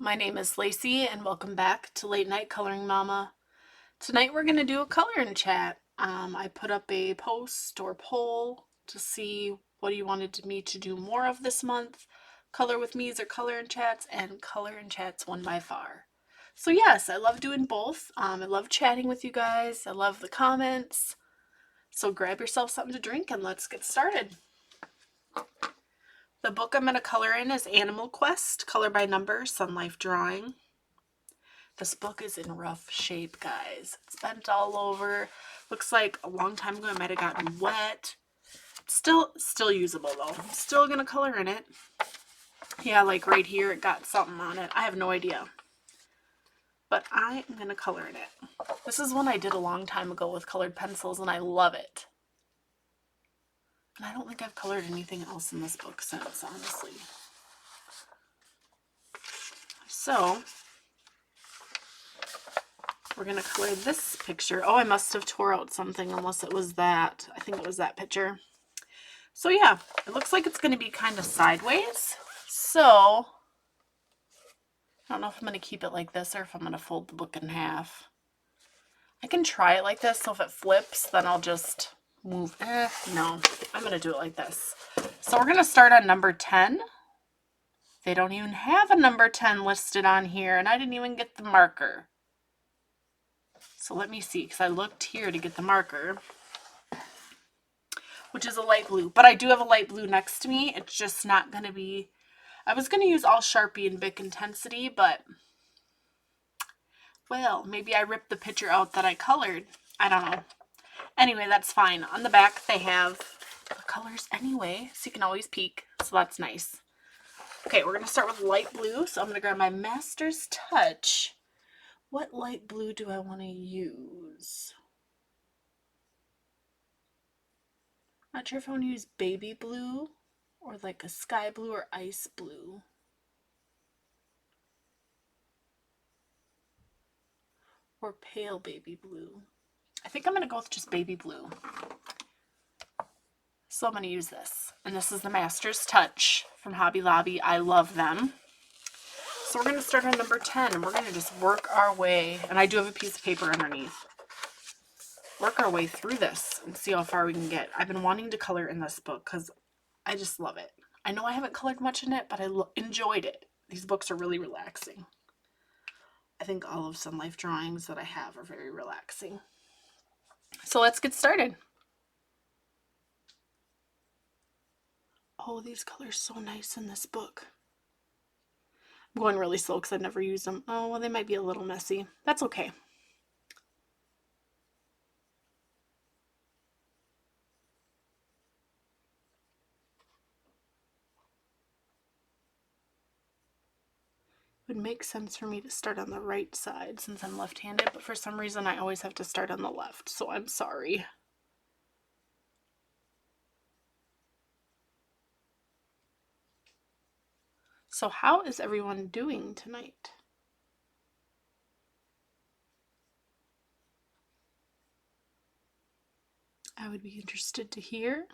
my name is Lacey and welcome back to Late Night Coloring Mama. Tonight we're going to do a coloring chat. I put up a post or poll to see what you wanted me to do more of this month. Color with me's or coloring chats, and coloring chats won by far. So yes, I love doing both. I love chatting with you guys. I love the comments. So grab yourself something to drink and let's get started. The book I'm going to color in is Animal Quest, Color by Number, Sun Life Drawing. This book is in rough shape, guys. It's bent all over. Looks like a long time ago it might have gotten wet. Still usable though. I'm still going to color in it. Yeah, like right here it got something on it. I have no idea. But I am going to color in it. This is one I did a long time ago with colored pencils and I love it. And I don't think I've colored anything else in this book since, honestly. So, we're going to color this picture. Oh, I must have tore out something unless it was that. I think it was that picture. So yeah, it looks like it's going to be kind of sideways. So, I don't know if I'm going to keep it like this or if I'm going to fold the book in half. I can try it like this, so if it flips, then I'll just move. No, I'm going to do it like this. So we're going to start on number 10. They don't even have a number 10 listed on here, and I didn't even get the marker. So let me see, because I looked here to get the marker, which is a light blue. But I do have a light blue next to me. It's just not going to be... I was going to use all Sharpie and Bic Intensity, but... well, maybe I ripped the picture out that I colored. I don't know. Anyway, that's fine. On the back, they have the colors anyway, so you can always peek. So that's nice. Okay, we're going to start with light blue. So I'm going to grab my Master's Touch. What light blue do I want to use? Not sure if I want to use baby blue or like a sky blue or ice blue. Or pale baby blue. I think I'm going to go with just baby blue. So I'm going to use this. And this is the Master's Touch from Hobby Lobby. I love them. So we're going to start on number 10 and we're going to just work our way. And I do have a piece of paper underneath. Work our way through this and see how far we can get. I've been wanting to color in this book because I just love it. I know I haven't colored much in it, but I enjoyed it. These books are really relaxing. I think all of Sun Life drawings that I have are very relaxing. So let's get started. Oh, these colors so nice in this book. I'm going really slow because I've never used them. Oh, well, they might be a little messy. That's okay. It would make sense for me to start on the right side since I'm left-handed, but for some reason I always have to start on the left, so I'm sorry. So how is everyone doing tonight? I would be interested to hear.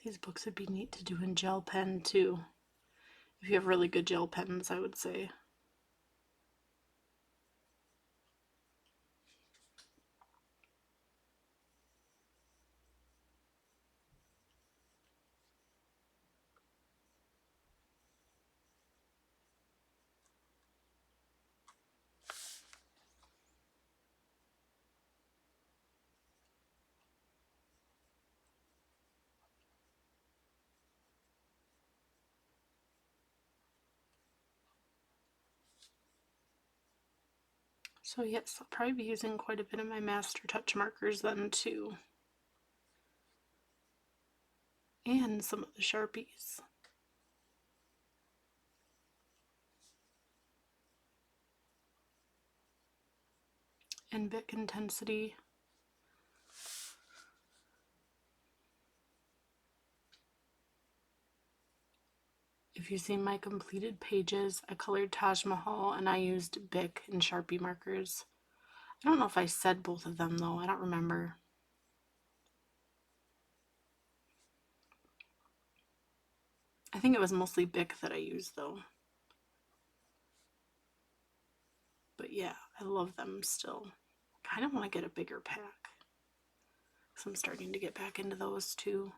These books would be neat to do in gel pen too. If you have really good gel pens, I would say. So yes, I'll probably be using quite a bit of my Master Touch markers then too. And some of the Sharpies. And Bic Intensity. If you've seen my completed pages, I colored Taj Mahal and I used Bic and Sharpie markers. I don't know if I said both of them though, I don't remember. I think it was mostly Bic that I used though. But yeah, I love them still. Kind of want to get a bigger pack. So I'm starting to get back into those too.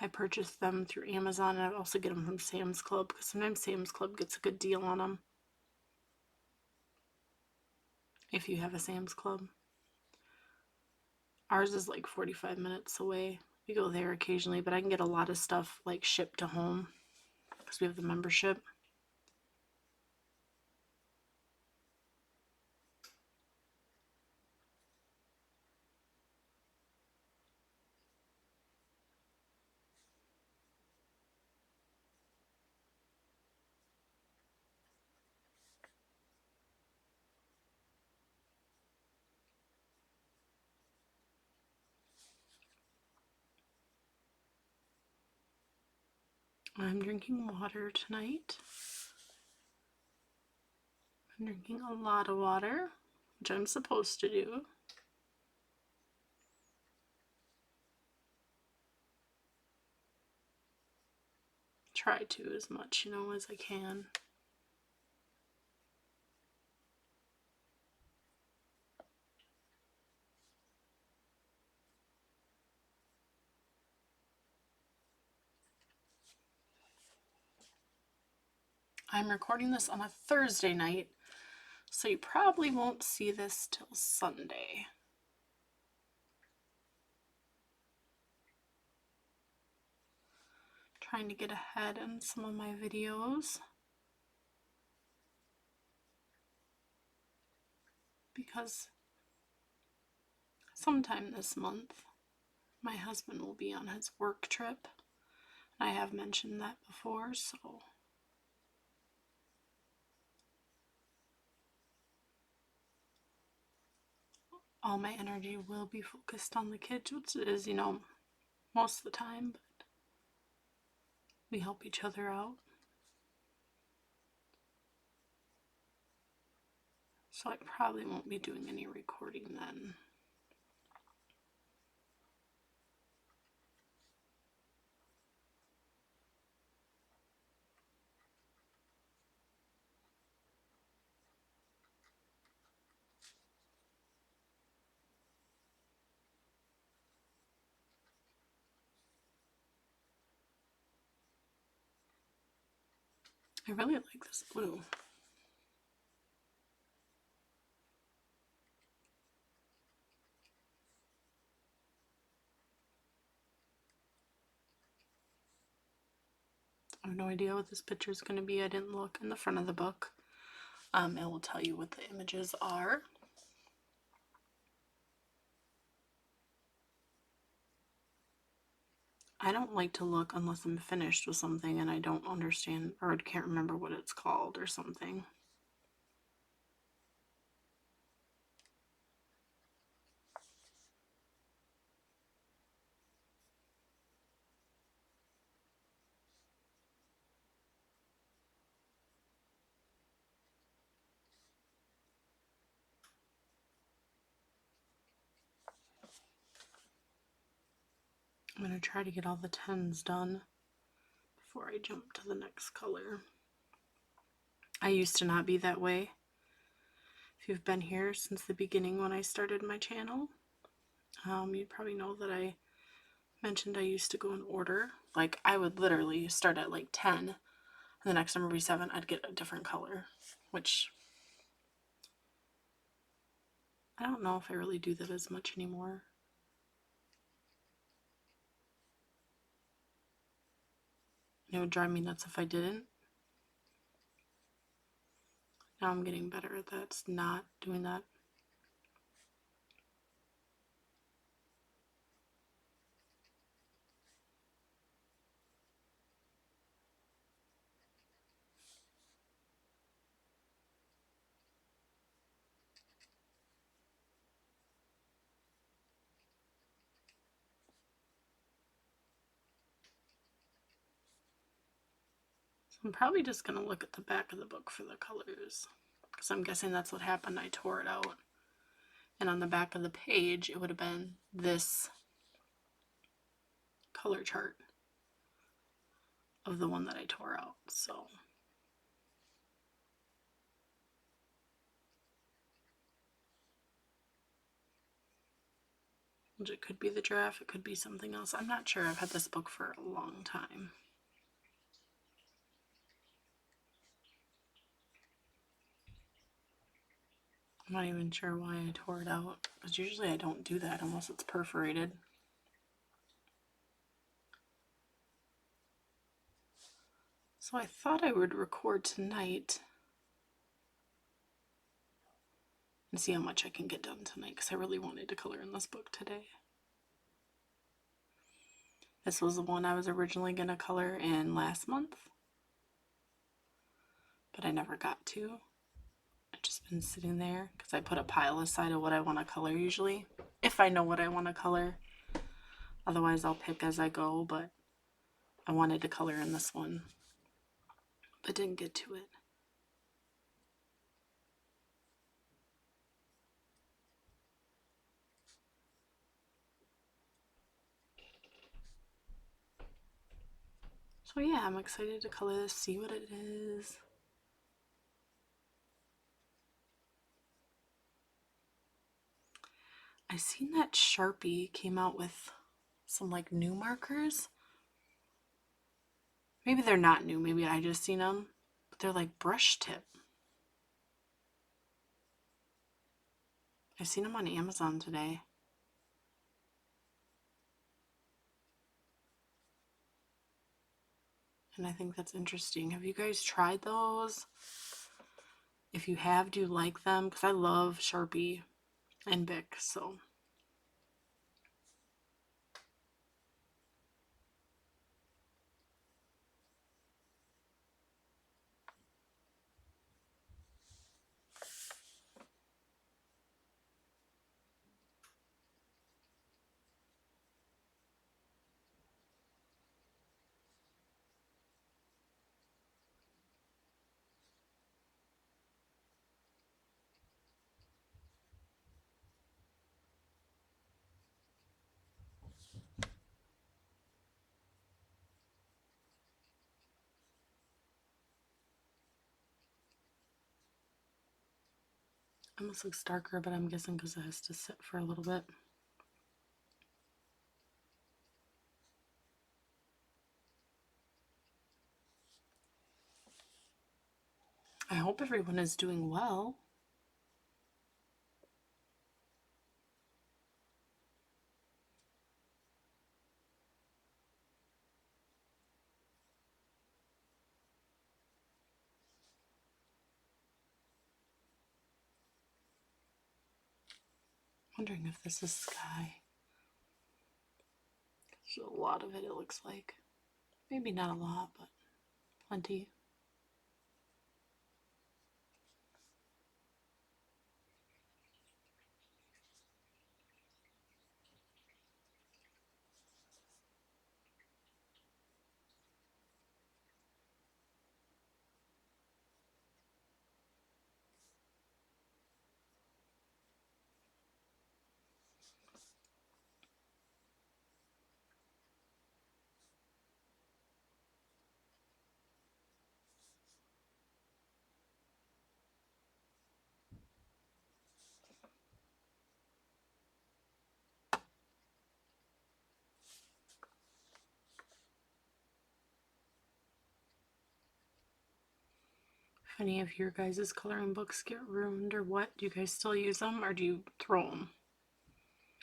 I purchased them through Amazon, and I also get them from Sam's Club because sometimes Sam's Club gets a good deal on them. If you have a Sam's Club. Ours is like 45 minutes away. We go there occasionally, but I can get a lot of stuff like shipped to home because we have the membership. I'm drinking water tonight. I'm drinking a lot of water, which I'm supposed to do. Try to as much, as I can. I'm recording this on a Thursday night, so you probably won't see this till Sunday. Trying to get ahead in some of my videos because sometime this month my husband will be on his work trip. I have mentioned that before, so all my energy will be focused on the kids, which is, most of the time, but we help each other out. So I probably won't be doing any recording then. I really like this blue. I have no idea what this picture is going to be. I didn't look in the front of the book. It will tell you what the images are. I don't like to look unless I'm finished with something and I don't understand or I can't remember what it's called or something. I'm going to try to get all the 10s done before I jump to the next color. I used to not be that way. If you've been here since the beginning when I started my channel, you'd probably know that I mentioned I used to go in order. Like, I would literally start at like 10, and the next number would be 7, I'd get a different color, which I don't know if I really do that as much anymore. It would drive me nuts if I didn't. Now I'm getting better at that, not doing that. So I'm probably just going to look at the back of the book for the colors, because I'm guessing that's what happened. I tore it out. And on the back of the page, it would have been this color chart of the one that I tore out. So which it could be the giraffe, it could be something else. I'm not sure. I've had this book for a long time. I'm not even sure why I tore it out, because usually I don't do that unless it's perforated. So I thought I would record tonight and see how much I can get done tonight, because I really wanted to color in this book today. This was the one I was originally going to color in last month, but I never got to. I've just been sitting there because I put a pile aside of what I want to color usually, if I know what I want to color. Otherwise I'll pick as I go, but I wanted to color in this one, but didn't get to it. So yeah, I'm excited to color this, see what it is. I seen that Sharpie came out with some like new markers. Maybe they're not new, maybe I just seen them, but they're like brush tip. I seen them on Amazon today. And I think that's interesting. Have you guys tried those? If you have, do you like them? Because I love Sharpie and Bic, so. Almost looks darker, but I'm guessing because it has to sit for a little bit. I hope everyone is doing well. Wondering if this is sky. There's a lot of it, it looks like. Maybe not a lot, but plenty. If any of your guys' coloring books get ruined or what, do you guys still use them or do you throw them?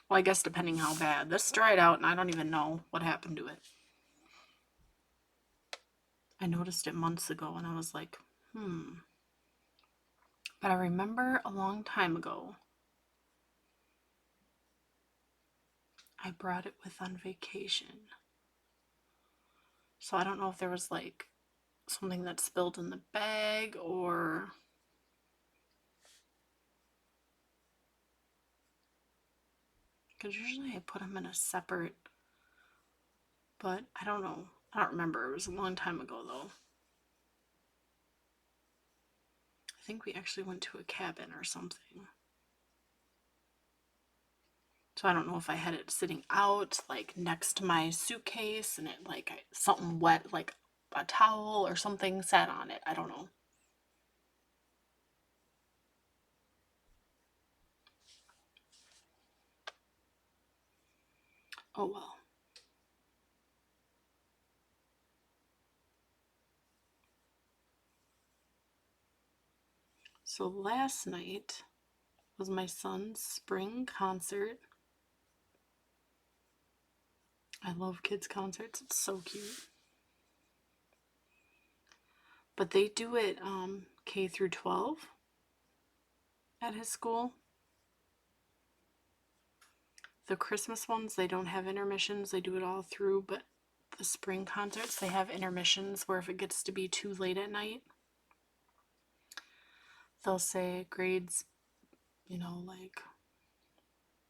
Well, I guess depending how bad. This dried out and I don't even know what happened to it. I noticed it months ago and I was like, But I remember a long time ago, I brought it with on vacation. So I don't know if there was like something that spilled in the bag or because usually I put them in a separate, but I don't know. I don't remember. It was a long time ago though. I think we actually went to a cabin or something. So I don't know if I had it sitting out like next to my suitcase and it like something wet like a towel or something sat on it. I don't know. Oh well. So last night was my son's spring concert. I love kids' concerts. It's so cute. But they do it K through 12 at his school. The Christmas ones, they don't have intermissions. They do it all through, but the spring concerts, they have intermissions where if it gets to be too late at night, they'll say grades, like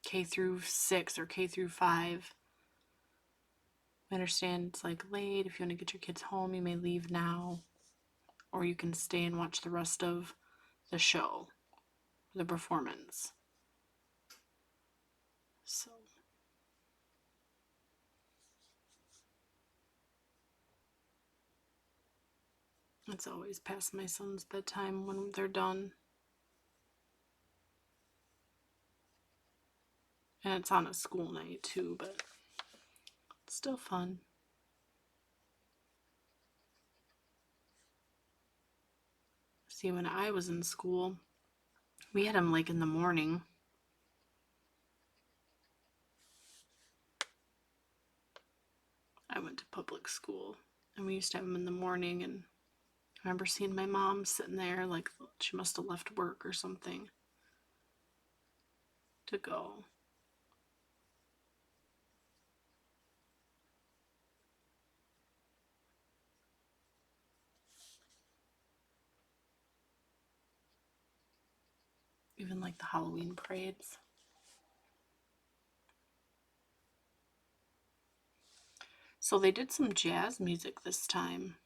K through 6 or K through 5. We understand it's like late. If you want to get your kids home, you may leave now, or you can stay and watch the rest of the show, the performance. So it's always past my son's bedtime when they're done. And it's on a school night too, but it's still fun. See, when I was in school, we had him like in the morning. I went to public school and we used to have him in the morning, and I remember seeing my mom sitting there like she must have left work or something to go. Even like the Halloween parades. So they did some jazz music this time.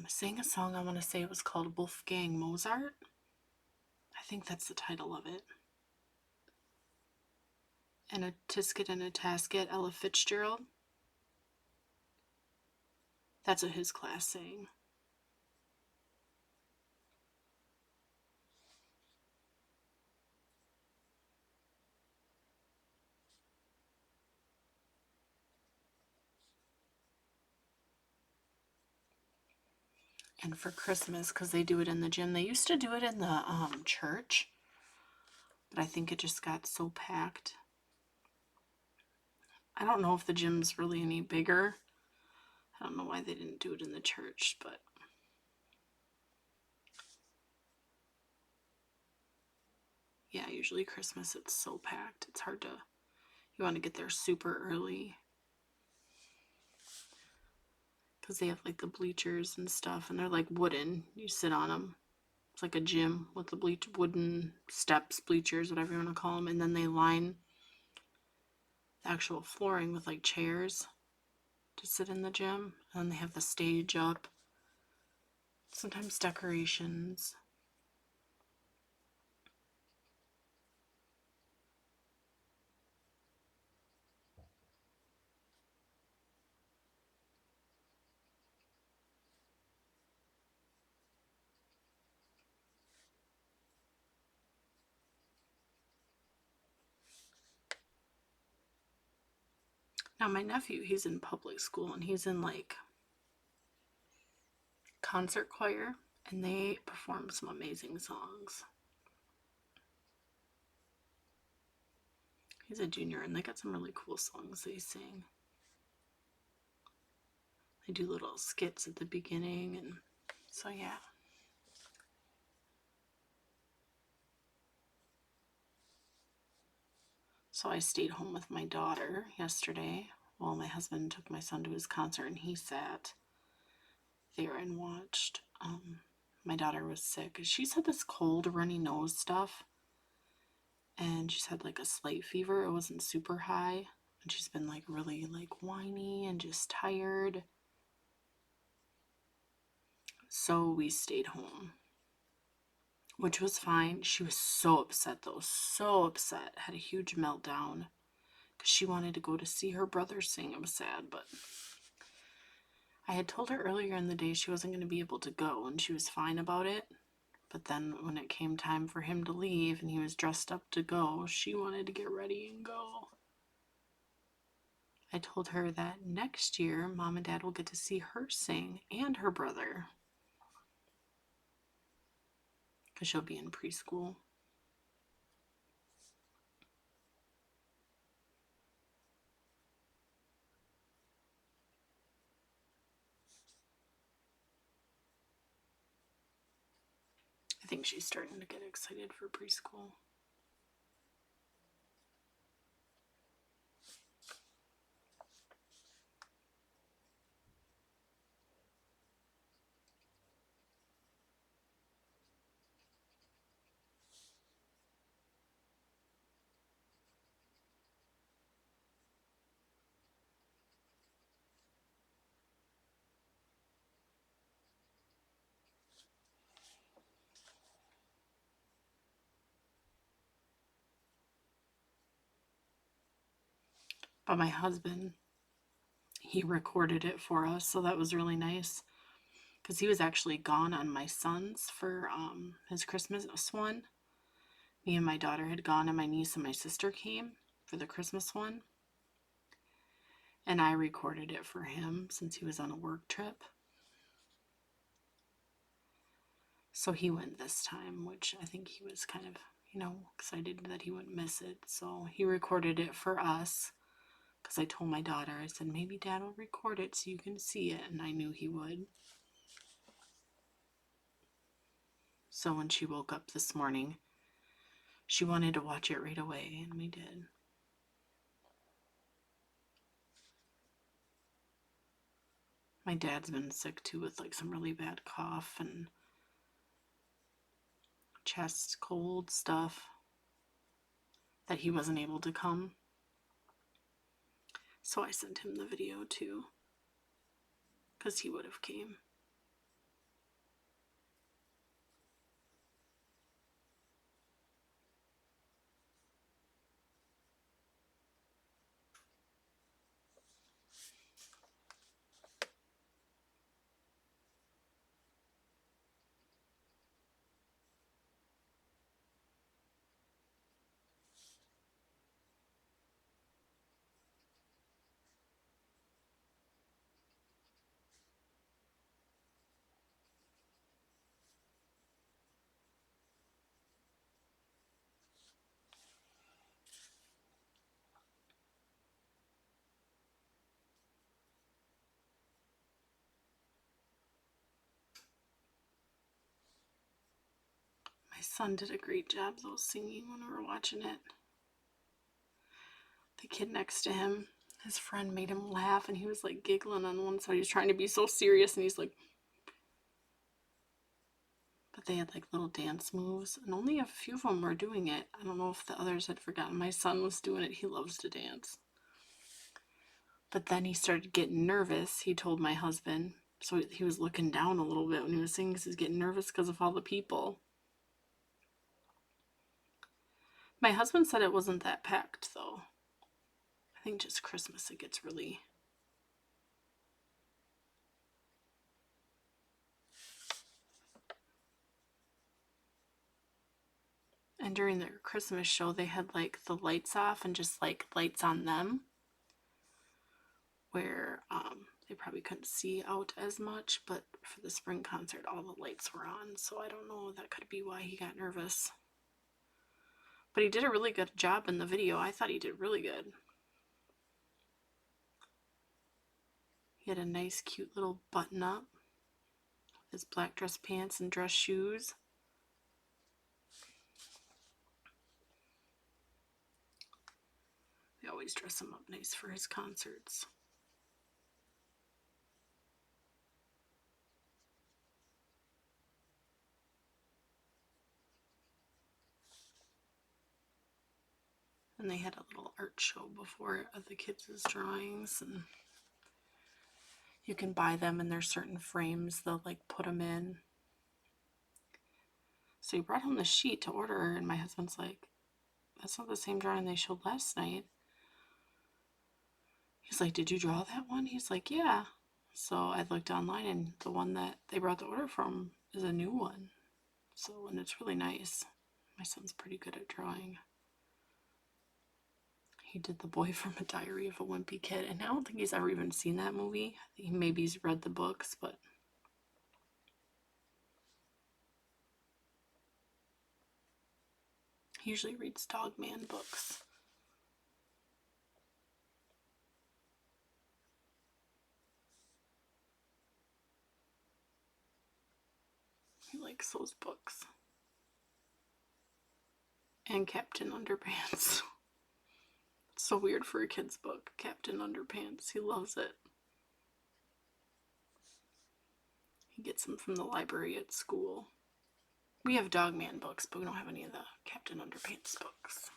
Sang a song, I want to say it was called Wolfgang Mozart. I think that's the title of it. And a Tisket and a Tasket, Ella Fitzgerald. That's what his class sang. And for Christmas, because they do it in the gym, they used to do it in the church, but I think it just got so packed. I don't know if the gym's really any bigger. I don't know why they didn't do it in the church, but yeah, usually Christmas it's so packed. It's hard to, you want to get there super early because they have like the bleachers and stuff, and they're like wooden. You sit on them. It's like a gym with the wooden steps, bleachers, whatever you want to call them, and then they line the actual flooring with like chairs to sit in the gym, and then they have the stage up. Sometimes decorations. Now my nephew, he's in public school and he's in like concert choir, and they perform some amazing songs. He's a junior and they got some really cool songs they sing. They do little skits at the beginning, and so yeah. So I stayed home with my daughter yesterday while my husband took my son to his concert, and he sat there and watched. My daughter was sick. She's had this cold, runny nose stuff, and she's had like a slight fever. It wasn't super high, and she's been like really like whiny and just tired. So we stayed home, which was fine. She was so upset though, so upset. Had a huge meltdown because she wanted to go to see her brother sing. It was sad, but I had told her earlier in the day she wasn't going to be able to go, and she was fine about it. But then when it came time for him to leave and he was dressed up to go, she wanted to get ready and go. I told her that next year, Mom and Dad will get to see her sing and her brother, because she'll be in preschool. I think she's starting to get excited for preschool. But my husband, he recorded it for us, so that was really nice. Because he was actually gone on my son's for his Christmas one. Me and my daughter had gone, and my niece and my sister came for the Christmas one. And I recorded it for him since he was on a work trip. So he went this time, which I think he was kind of, excited that he wouldn't miss it. So he recorded it for us. Because I told my daughter, I said, maybe Dad will record it so you can see it. And I knew he would. So when she woke up this morning, she wanted to watch it right away, and we did. My dad's been sick too with like some really bad cough and chest cold stuff that he wasn't able to come. So I sent him the video too, because he would have came. My son did a great job though singing when we were watching it. The kid next to him, his friend made him laugh, and he was like giggling on one side. He was trying to be so serious, and he's like, but they had like little dance moves, and only a few of them were doing it. I don't know if the others had forgotten. My son was doing it. He loves to dance. But then he started getting nervous, he told my husband. So he was looking down a little bit when he was singing because he's getting nervous because of all the people. My husband said it wasn't that packed, though. I think just Christmas it gets really... And during their Christmas show, they had like the lights off and just like lights on them, where they probably couldn't see out as much. But for the spring concert, all the lights were on, so I don't know, that could be why he got nervous. But he did a really good job in the video. I thought he did really good. He had a nice, cute little button up, his black dress pants and dress shoes. They always dress him up nice for his concerts. And they had a little art show before of the kids' drawings, and You can buy them and there's certain frames they'll like put them in. So he brought home the sheet to order, and my husband's like, that's not the same drawing they showed last night. He's like, did you draw that one? He's like, yeah. So I looked online, and the one that they brought the order from is a new one. So, and it's really nice. My son's pretty good at drawing. He did The Boy from a Diary of a Wimpy Kid, and I don't think he's ever even seen that movie. Maybe he's read the books, but he usually reads Dogman books. He likes those books. And Captain Underpants. It's so weird for a kid's book, Captain Underpants. He loves it. He gets them from the library at school. We have Dogman books, but we don't have any of the Captain Underpants books.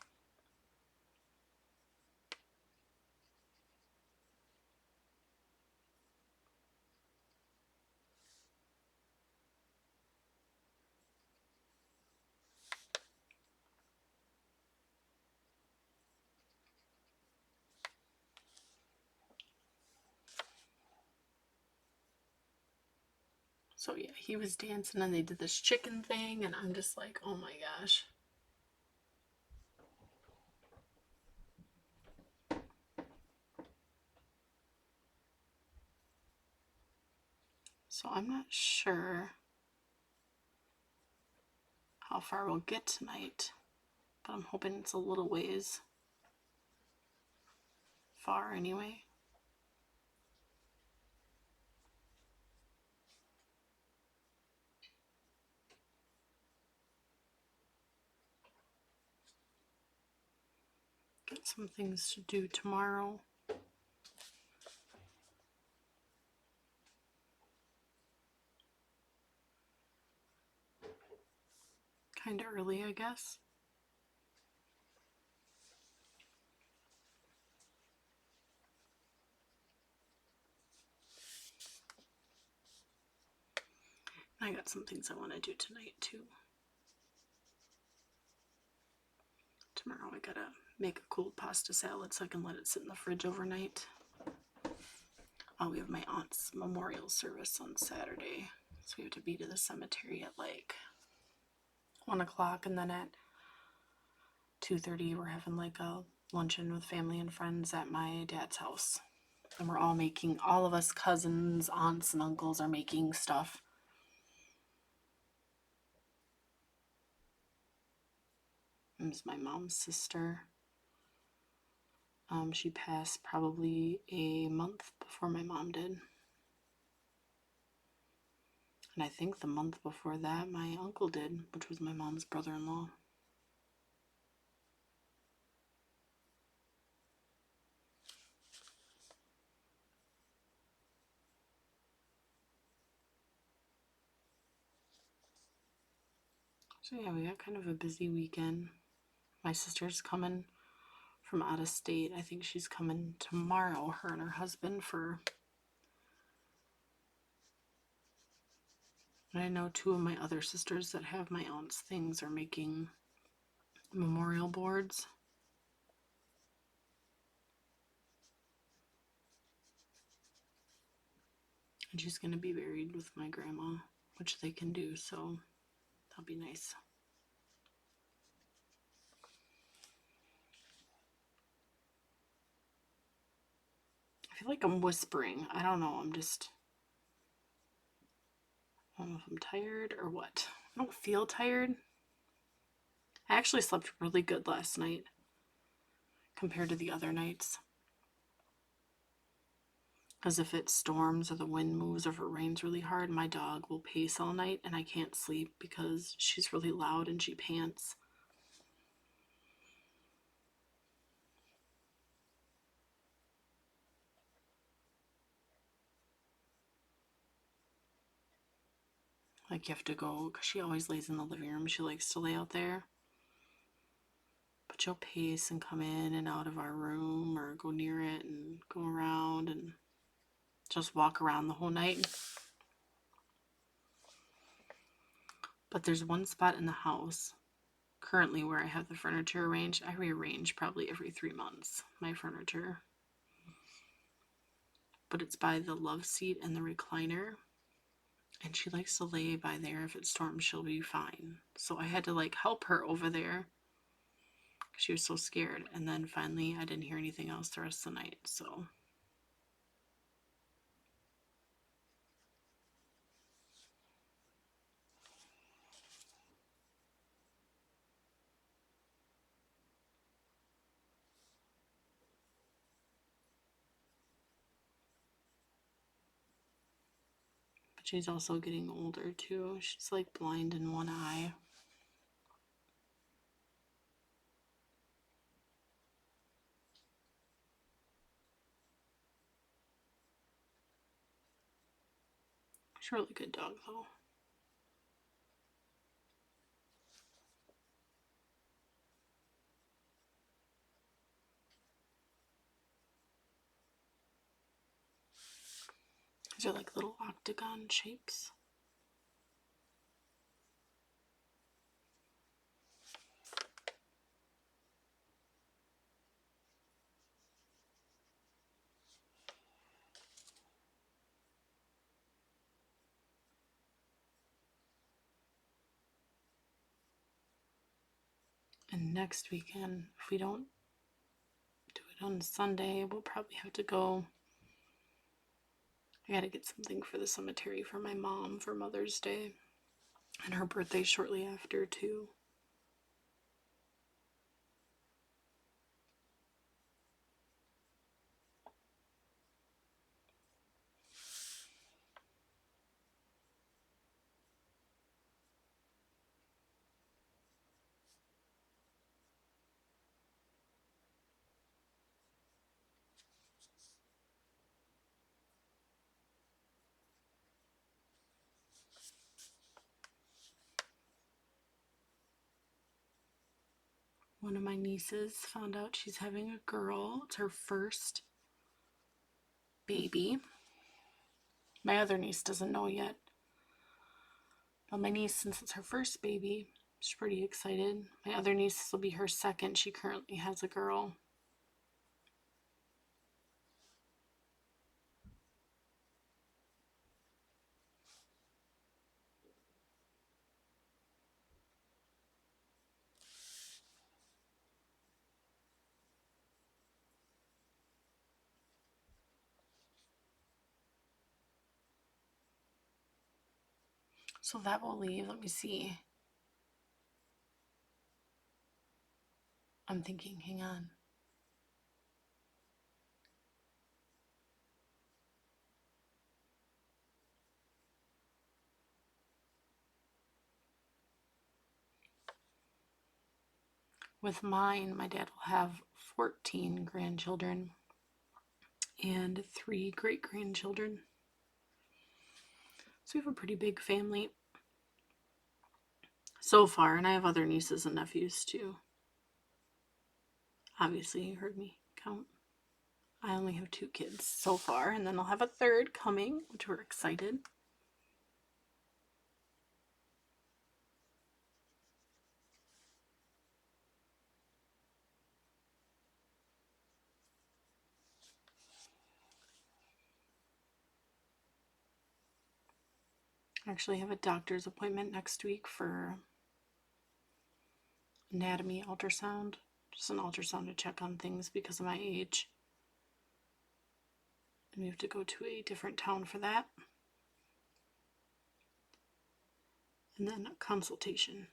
So yeah, he was dancing and they did this chicken thing, and I'm just like, oh my gosh. So I'm not sure how far we'll get tonight, but I'm hoping it's a little ways far anyway. Got some things to do tomorrow. Kind of early, I guess. I got some things I want to do tonight too. Tomorrow I gotta make a cold pasta salad so I can let it sit in the fridge overnight. Oh, we have my aunt's memorial service on Saturday, so we have to be to the cemetery at like 1 o'clock, and then at 2:30 we're having like a luncheon with family and friends at my dad's house. And we're all making, all of us cousins, aunts, and uncles are making stuff. This is my mom's sister. She passed probably a month before my mom did. And I think the month before that, my uncle did, which was my mom's brother-in-law. So yeah, we got kind of a busy weekend. My sister's coming from out of state. I think she's coming tomorrow, her and her husband, for... And I know two of my other sisters that have my aunt's things are making memorial boards. And she's going to be buried with my grandma, which they can do, so that'll be nice. I feel like I'm whispering. I don't know. I don't know if I'm tired or what. I don't feel tired. I actually slept really good last night compared to the other nights. Because if it storms or the wind moves or if it rains really hard, my dog will pace all night and I can't sleep because she's really loud and she pants. Like you have to go, because she always lays in the living room. She likes to lay out there. But she'll pace and come in and out of our room or go near it and go around, and just walk around the whole night. But there's one spot in the house currently where I have the furniture arranged. I rearrange probably every 3 months my furniture. But it's by the love seat and the recliner. And she likes to lay by there. If it storms, she'll be fine. So I had to like help her over there. She was so scared. And then finally I didn't hear anything else the rest of the night. So she's also getting older too. She's like blind in one eye. She's a really good dog though. These are like little octagon shapes. And next weekend, if we don't do it on Sunday, we'll probably have to go. I gotta get something for the cemetery for my mom for Mother's Day. And her birthday shortly after, too. One of my nieces found out she's having a girl. It's her first baby. My other niece doesn't know yet. But my niece, since it's her first baby, she's pretty excited. My other niece will be her second. She currently has a girl. So that will leave, let me see. I'm thinking, hang on. With mine, my dad will have 14 grandchildren and 3 great-grandchildren. So we have a pretty big family so far, and I have other nieces and nephews too. Obviously, you heard me count. I only have 2 kids so far, and then I'll have a third coming, which we're excited. I actually have a doctor's appointment next week for anatomy ultrasound, just an ultrasound to check on things because of my age. And we have to go to a different town for that. And then a consultation.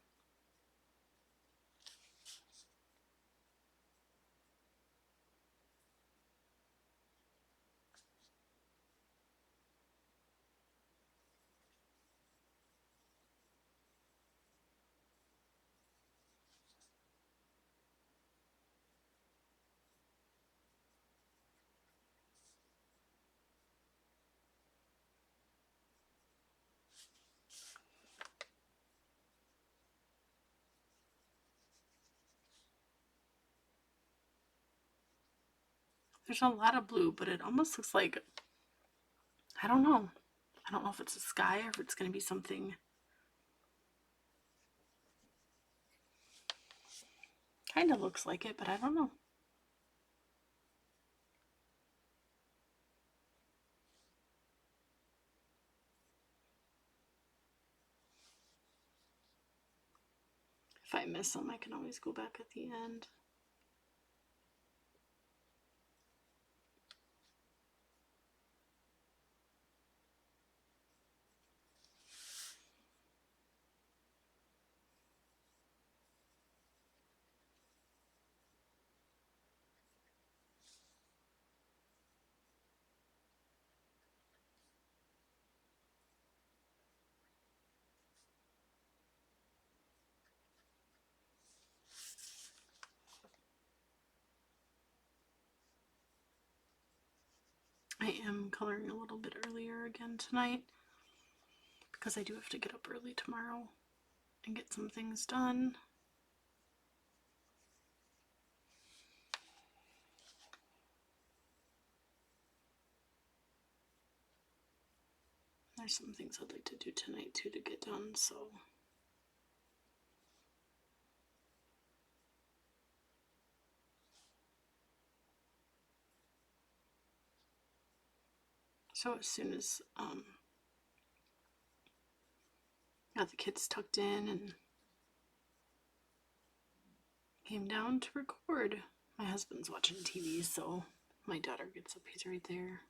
There's a lot of blue, but it almost looks like I don't know. I don't know if it's a sky or if it's going to be something. Kind of looks like it, but I don't know. If I miss them, I can always go back at the end. I am coloring a little bit earlier again tonight because I do have to get up early tomorrow and get some things done. There's some things I'd like to do tonight too to get done, so as soon as got the kids tucked in and came down to record. My husband's watching TV, so my daughter gets up. He's right there.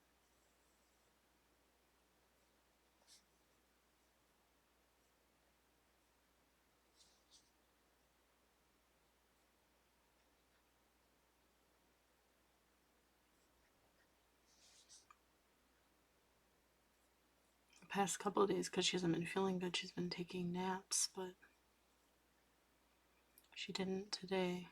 The past couple of days, because she hasn't been feeling good, she's been taking naps, but she didn't today.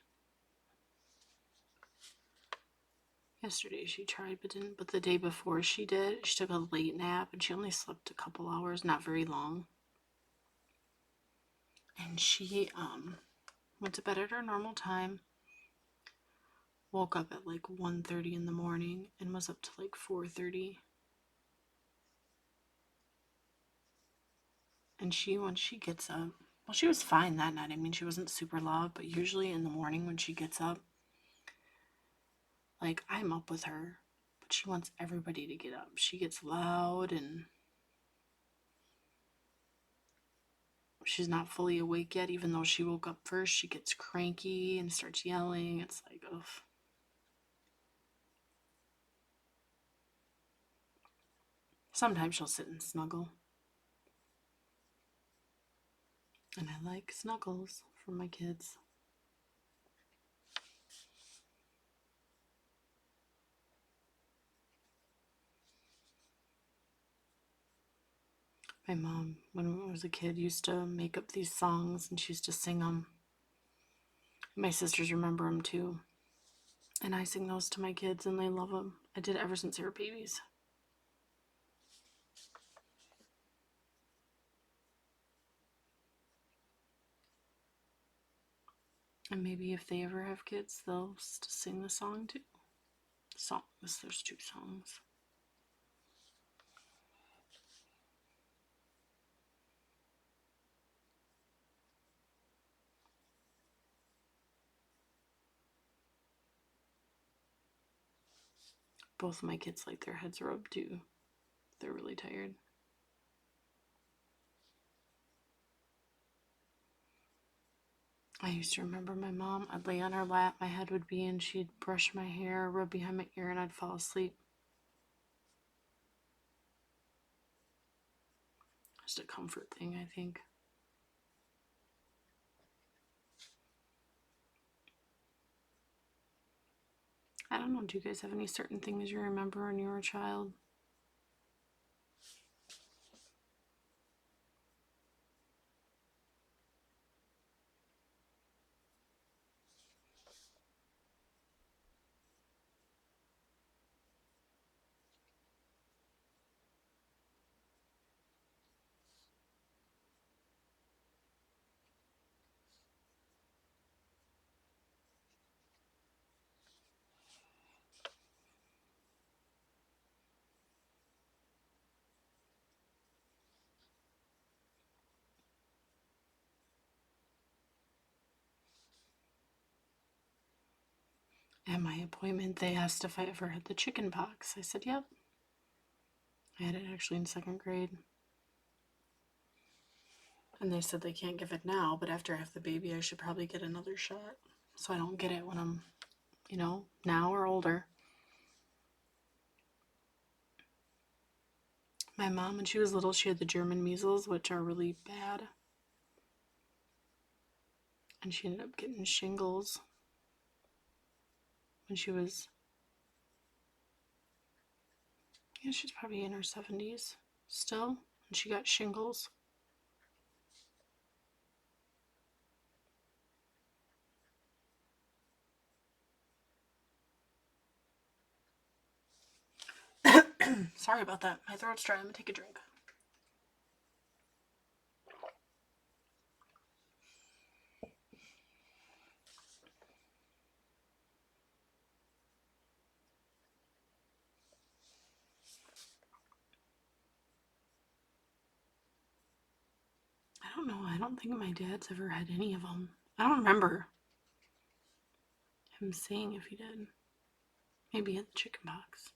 Yesterday she tried but didn't, but the day before she did. She took a late nap and she only slept a couple hours, not very long. And she went to bed at her normal time, woke up at like 1:30 in the morning and was up to like 4:30. And when she gets up, well, she was fine that night. I mean, she wasn't super loud, but usually in the morning when she gets up, like, I'm up with her, but she wants everybody to get up. She gets loud and she's not fully awake yet, even though she woke up first. She gets cranky and starts yelling. It's like, ugh. Sometimes she'll sit and snuggle. And I like snuggles from my kids. My mom, when I was a kid, used to make up these songs and she used to sing them. My sisters remember them too. And I sing those to my kids and they love them. I did it ever since they were babies. And maybe if they ever have kids, they'll sing the song too. Songs, there's 2 songs. Both of my kids like their heads rubbed too. They're really tired. I used to remember my mom, I'd lay on her lap, my head would be in, she'd brush my hair, rub behind my ear, and I'd fall asleep. Just a comfort thing, I think. I don't know, do you guys have any certain things you remember when you were a child? At my appointment, they asked if I ever had the chicken pox. I said, yep. I had it actually in 2nd grade. And they said they can't give it now, but after I have the baby, I should probably get another shot. So I don't get it when I'm, now or older. My mom, when she was little, she had the German measles, which are really bad. And she ended up getting shingles when she was, she's probably in her 70s still. And she got shingles. Sorry about that. My throat's dry. I'm going to take a drink. I don't know. I don't think my dad's ever had any of them. I don't remember him saying if he did. Maybe he had the chicken pox.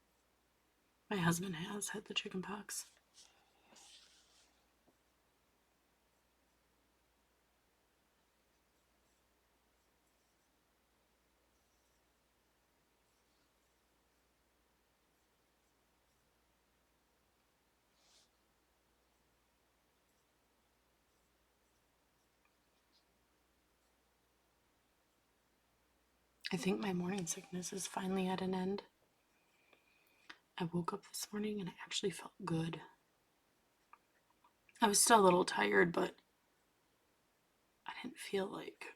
My husband has had the chicken pox. I think my morning sickness is finally at an end. I woke up this morning and I actually felt good. I was still a little tired, but I didn't feel like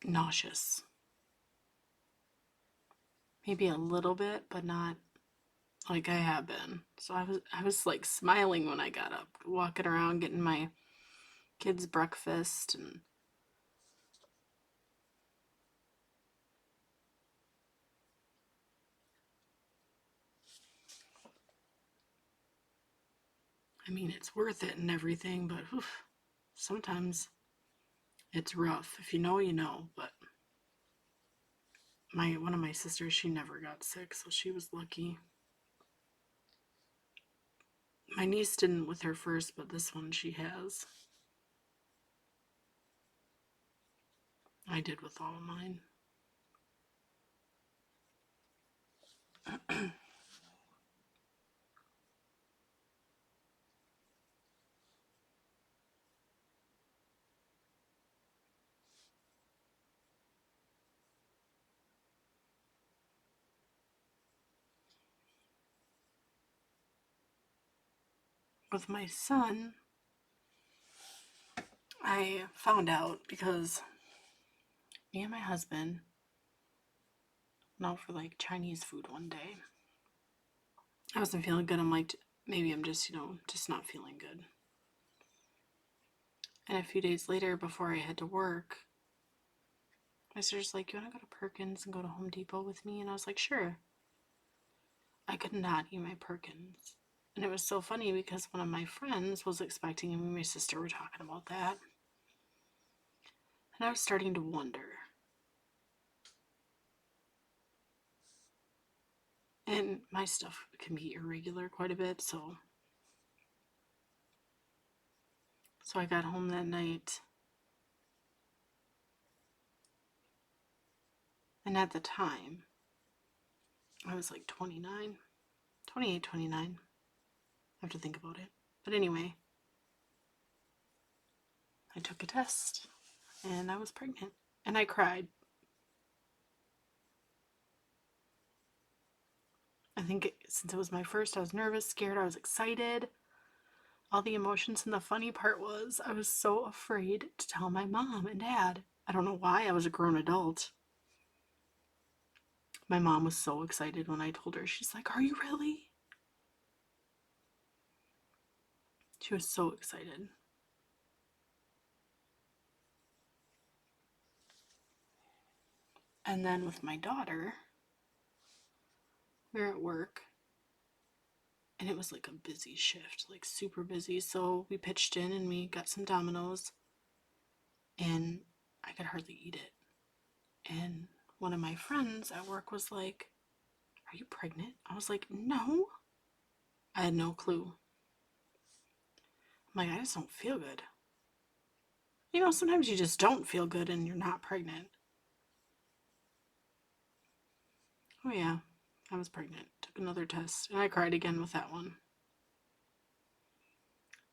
nauseous. Maybe a little bit, but not like I have been. So I was like smiling when I got up, walking around, getting my kids breakfast, and I mean, it's worth it and everything, but sometimes it's rough. If you know, you know. But one of my sisters, she never got sick, so she was lucky. My niece didn't with her first, but this one she has. I did with all of mine. With my son, I found out because me and my husband went out for like Chinese food one day. I wasn't feeling good. I'm like, maybe I'm just, just not feeling good. And a few days later, before I had to work, my sister's like, you want to go to Perkins and go to Home Depot with me? And I was like, sure. I could not eat my Perkins. And it was so funny because one of my friends was expecting me and my sister were talking about that. And I was starting to wonder. And my stuff can be irregular quite a bit, so I got home that night. And at the time, I was like 29, 28, 29. I have to think about it. But anyway, I took a test and I was pregnant. And I cried. I think since it was my first, I was nervous, scared, I was excited. All the emotions, and the funny part was I was so afraid to tell my mom and dad. I don't know why. I was a grown adult. My mom was so excited when I told her. She's like, are you really? She was so excited. And then with my daughter, we were at work and it was like a busy shift, like super busy. So we pitched in and we got some Dominoes and I could hardly eat it. And one of my friends at work was like, "Are you pregnant?" I was like, "No." I had no clue. I'm like, I just don't feel good. You know, sometimes you just don't feel good and you're not pregnant. Oh, yeah, I was pregnant. Took another test, and I cried again with that one.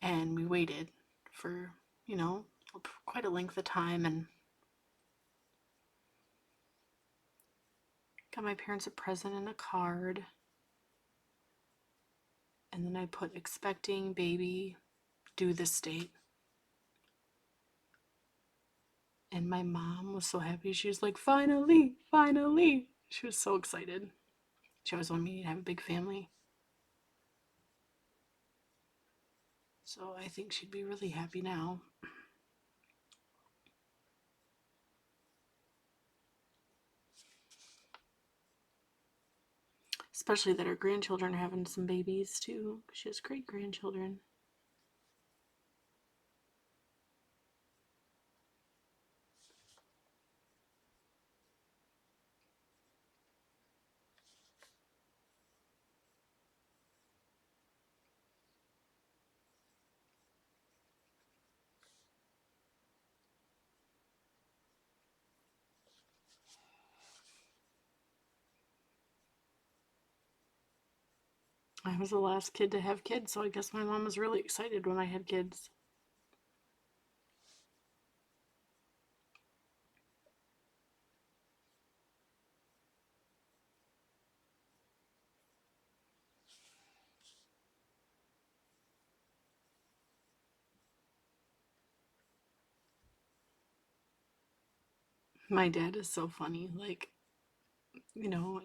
And we waited for, you know, quite a length of time and got my parents a present and a card. And then I put expecting baby due this date. And my mom was so happy. She was like, finally, finally. She was so excited. She always wanted me to have a big family. So I think she'd be really happy now. Especially that her grandchildren are having some babies too. She has great grandchildren. I was the last kid to have kids, so I guess my mom was really excited when I had kids. My dad is so funny. Like, you know,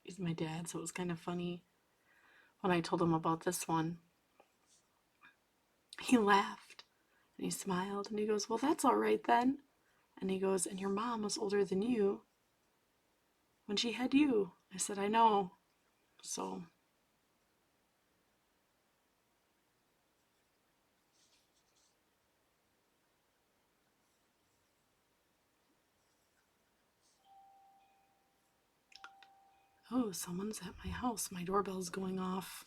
he's my dad, so it was kind of funny when I told him about this one. He laughed and he smiled and he goes, "Well, that's all right then." And he goes, "And your mom was older than you when she had you." I said, "I know." So, oh, someone's at my house. My doorbell's going off.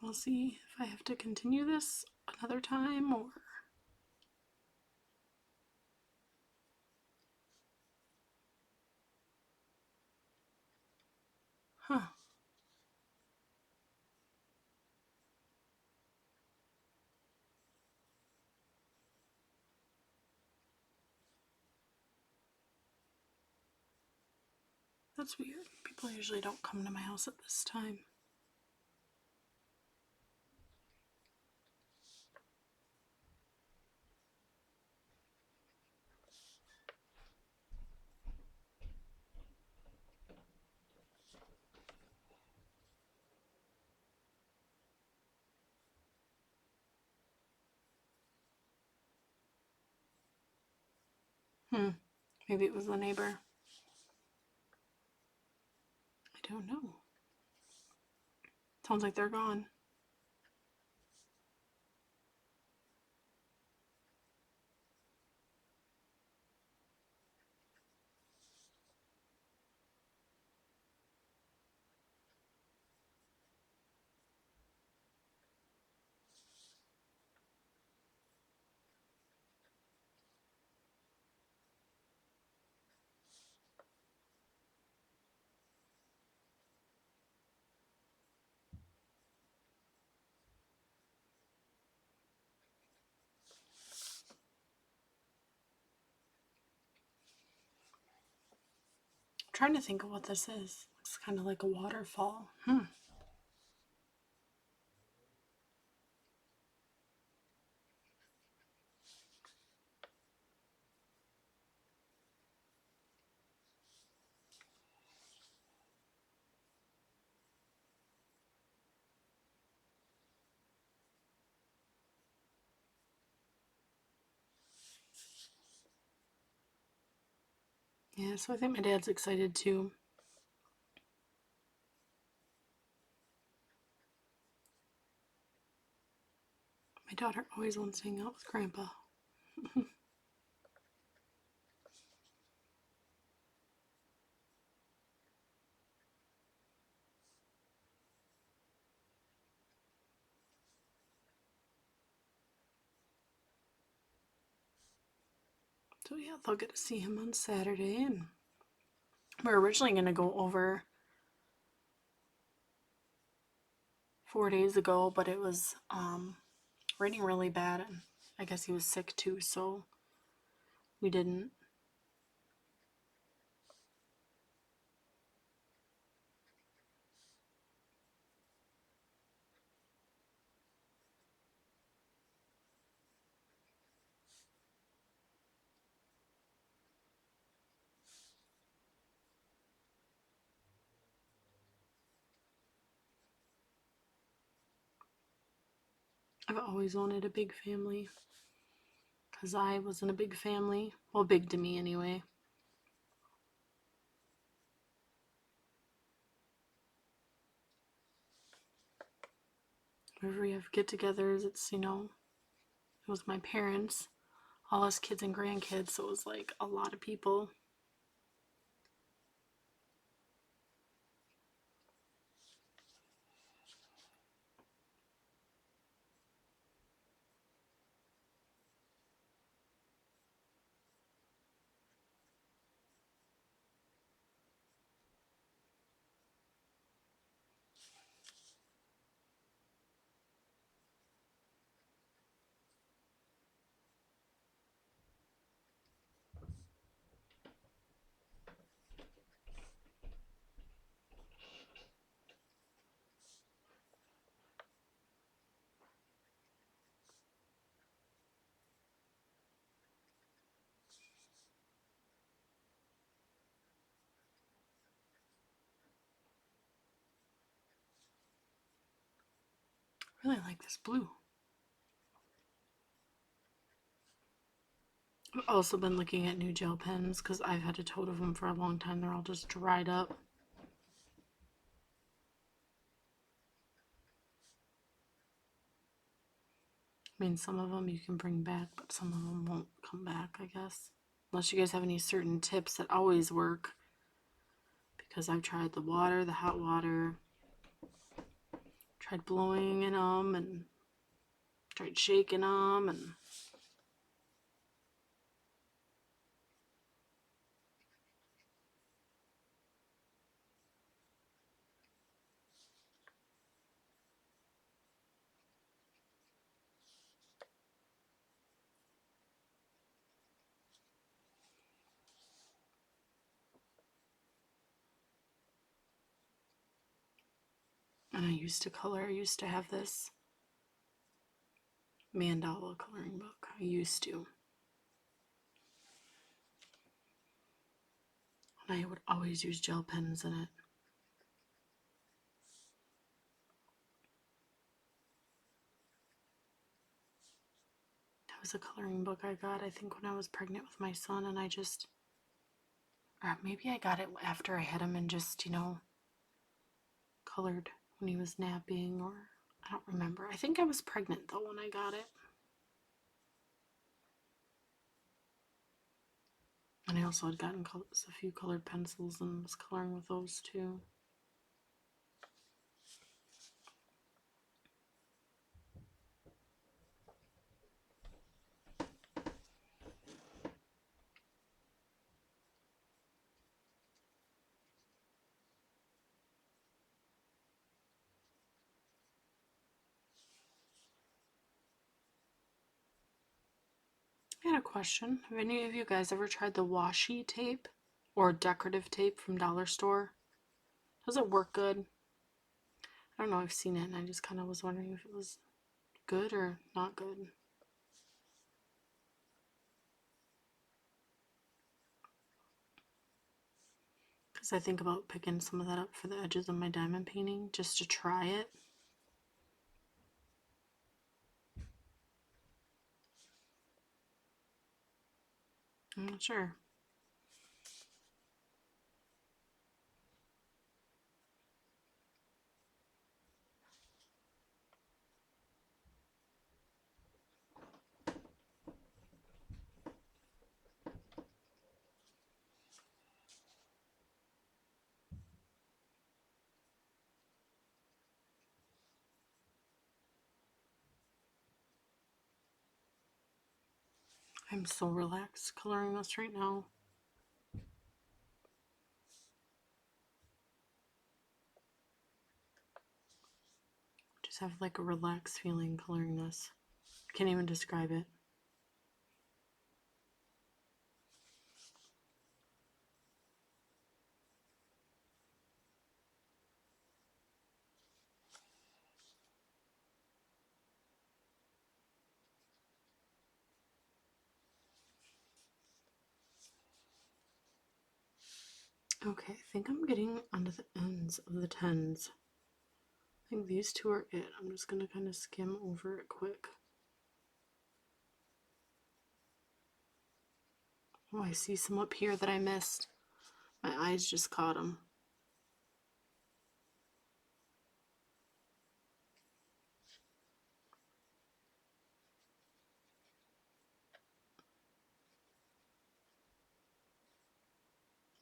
We'll see if I have to continue this another time or. Huh. That's weird. People usually don't come to my house at this time. Maybe it was the neighbor. I don't know. Sounds like they're gone. I'm trying to think of what this is. Looks kind of like a waterfall. Yeah, so I think my dad's excited too. My daughter always wants to hang out with Grandpa. So yeah, they'll get to see him on Saturday, and we're originally going to go over 4 days ago, but it was raining really bad, and I guess he was sick too, so we didn't. I've always wanted a big family because I wasn't a big family. Well, big to me anyway. Whenever we have get-togethers, it's, it was my parents, all us kids and grandkids, so it was like a lot of people. I really like this blue. I've also been looking at new gel pens because I've had a tote of them for a long time. They're all just dried up. I mean, some of them you can bring back, but some of them won't come back, I guess. Unless you guys have any certain tips that always work. Because I've tried the water, the hot water, tried blowing in them, and tried shaking them, and I used to color. I used to have this mandala coloring book. I used to. And I would always use gel pens in it. That was a coloring book I got, I think, when I was pregnant with my son, and or maybe I got it after I had him and just, colored when he was napping, or I don't remember. I think I was pregnant though when I got it. And I also had gotten a few colored pencils and was coloring with those too. I had a question. Have any of you guys ever tried the washi tape or decorative tape from Dollar Store? Does it work good? I don't know, I've seen it and I just kind of was wondering if it was good or not good. Because I think about picking some of that up for the edges of my diamond painting just to try it. I'm not sure. I'm so relaxed coloring this right now. Just have like a relaxed feeling coloring this. Can't even describe it. Okay, I think I'm getting onto the ends of the 10s. I think these two are it. I'm just going to kind of skim over it quick. Oh, I see some up here that I missed. My eyes just caught them.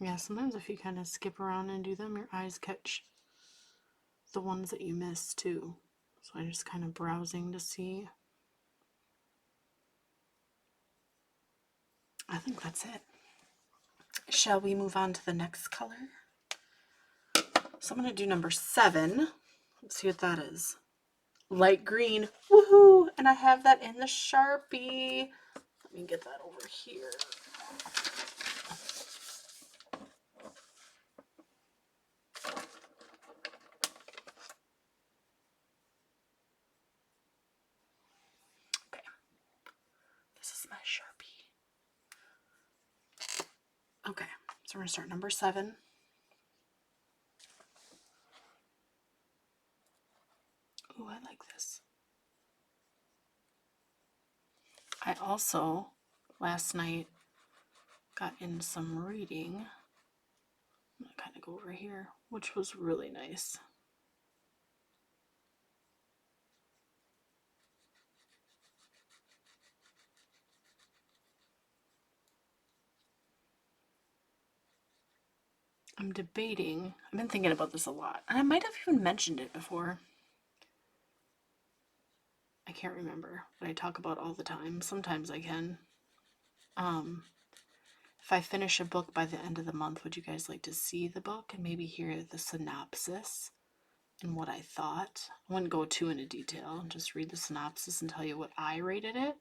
Yeah, sometimes if you kind of skip around and do them, your eyes catch the ones that you miss too. So I'm just kind of browsing to see. I think that's it. Shall we move on to the next color? So I'm going to do number 7. Let's see what that is. Light green. Woohoo! And I have that in the Sharpie. Let me get that over here. Okay. This is my Sharpie. Okay. So we're going to start number 7. Ooh, I like this. I also, last night, got in some reading. I'm going to kind of go over here, which was really nice. I'm debating. I've been thinking about this a lot. And I might have even mentioned it before. I can't remember, but I talk about all the time. Sometimes I can. If I finish a book by the end of the month, would you guys like to see the book and maybe hear the synopsis and what I thought? I wouldn't go too into detail, just read the synopsis and tell you what I rated it.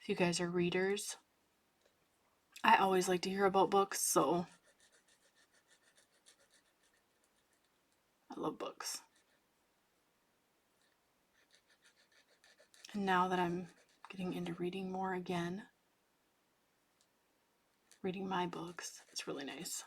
If you guys are readers, I always like to hear about books, so I love books. And now that I'm getting into reading more again, reading my books, it's really nice.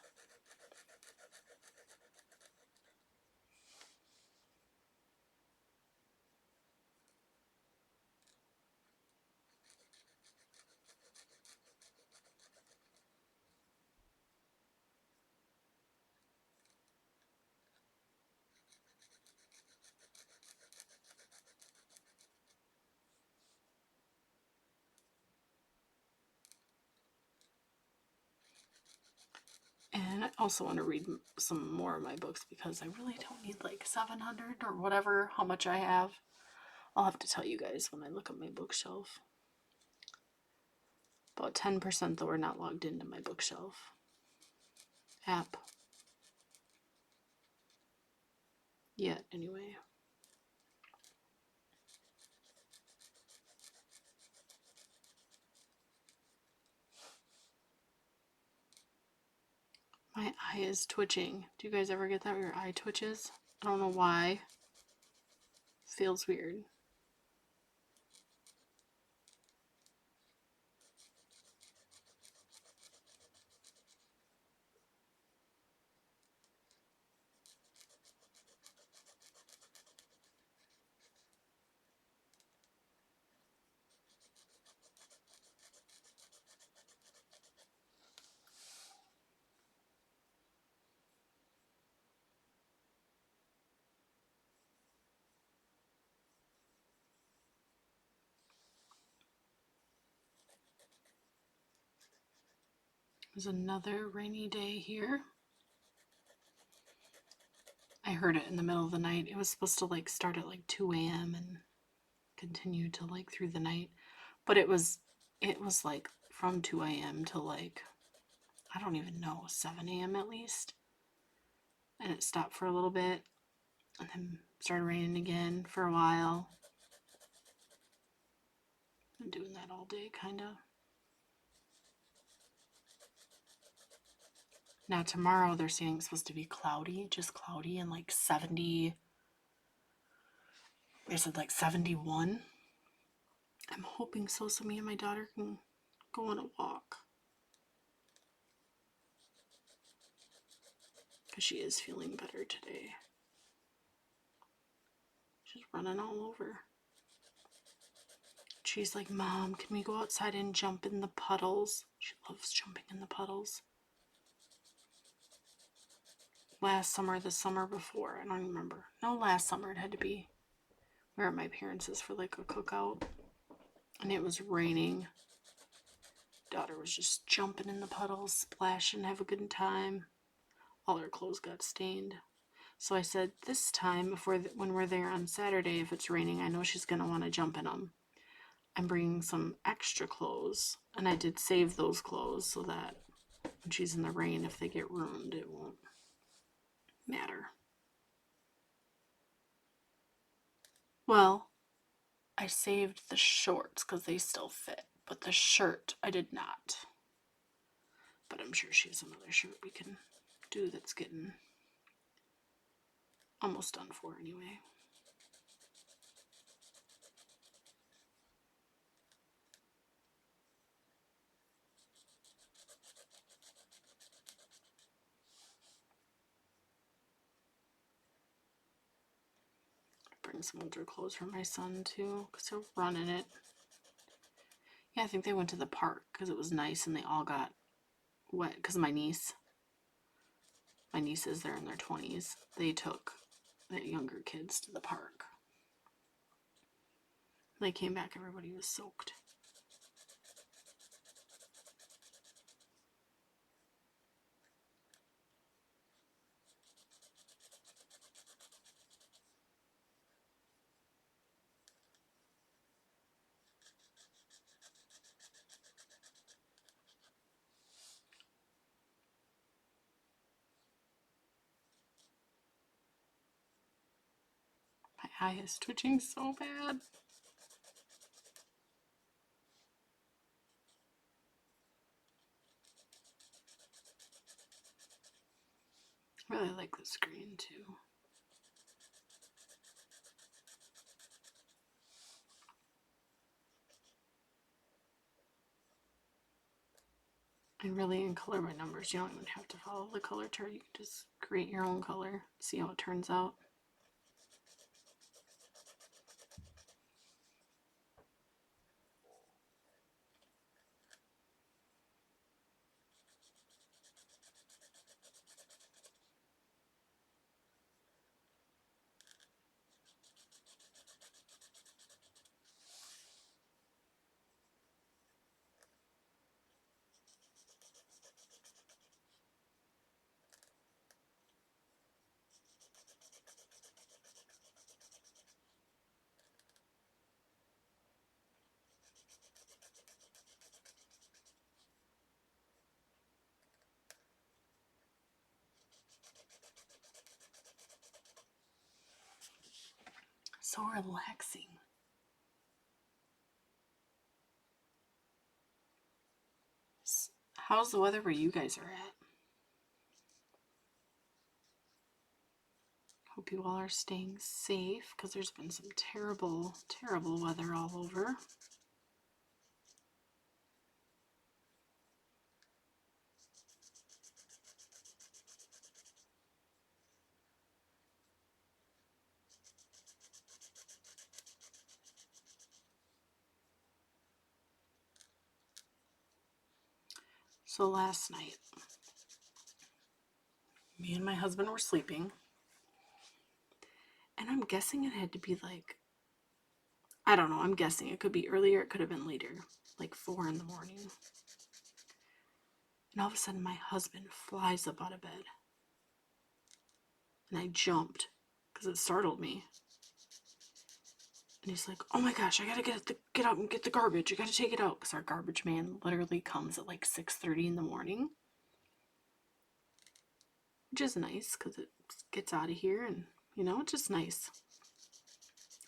And I also want to read some more of my books because I really don't need like 700 or whatever, how much I have. I'll have to tell you guys when I look at my bookshelf. About 10% though are not logged into my bookshelf app. Yet, anyway. My eye is twitching. Do you guys ever get that where your eye twitches? I don't know why. Feels weird. There's another rainy day here. I heard it in the middle of the night. It was supposed to like start at like 2 a.m. and continue to like through the night. But it was it was like from 2 a.m. to like, I don't even know, 7 a.m. at least. And it stopped for a little bit and then started raining again for a while. Been doing that all day, kind of. Now tomorrow they're saying it's supposed to be cloudy, just cloudy, and like 70. They said like 71. I'm hoping so me and my daughter can go on a walk. Because she is feeling better today. She's running all over. She's like, Mom, can we go outside and jump in the puddles? She loves jumping in the puddles. Last summer, the summer before, I don't remember. No, last summer it had to be. We were at my parents' for like a cookout. And it was raining. Daughter was just jumping in the puddles, splashing, have a good time. All her clothes got stained. So I said, this time, when we're there on Saturday, if it's raining, I know she's going to want to jump in them. I'm bringing some extra clothes. And I did save those clothes so that when she's in the rain, if they get ruined, it won't matter. Well, I saved the shorts because they still fit, but the shirt I did not. But I'm sure she has another shirt we can do that's getting almost done for anyway. Bring some older clothes for my son too, because he'll run in it. Yeah, I think they went to the park because it was nice and they all got wet because my nieces, they're in their 20s. They took the younger kids to the park. When they came back, everybody was soaked. My eye is twitching so bad. I really like the screen too. I really in color my numbers. You don't even have to follow the color chart. You can just create your own color, see how it turns out. So relaxing. How's the weather where you guys are at? Hope you all are staying safe because there's been some terrible, terrible weather all over. So last night, me and my husband were sleeping, and I'm guessing it had to be like, I don't know, I'm guessing it could be earlier, it could have been later, like 4 in the morning. And all of a sudden, my husband flies up out of bed, and I jumped because it startled me. And he's like, oh my gosh, I gotta get up and get the garbage. I gotta take it out. Because our garbage man literally comes at like 6:30 in the morning. Which is nice because it gets out of here and, it's just nice.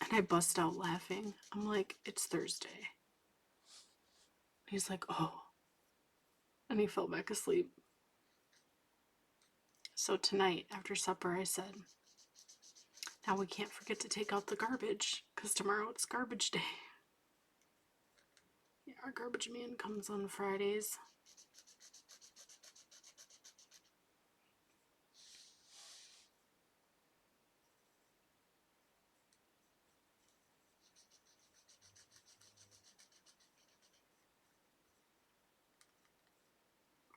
And I bust out laughing. I'm like, it's Thursday. He's like, oh. And he fell back asleep. So tonight, after supper, I said, now we can't forget to take out the garbage because tomorrow it's garbage day. Yeah, our garbage man comes on Fridays.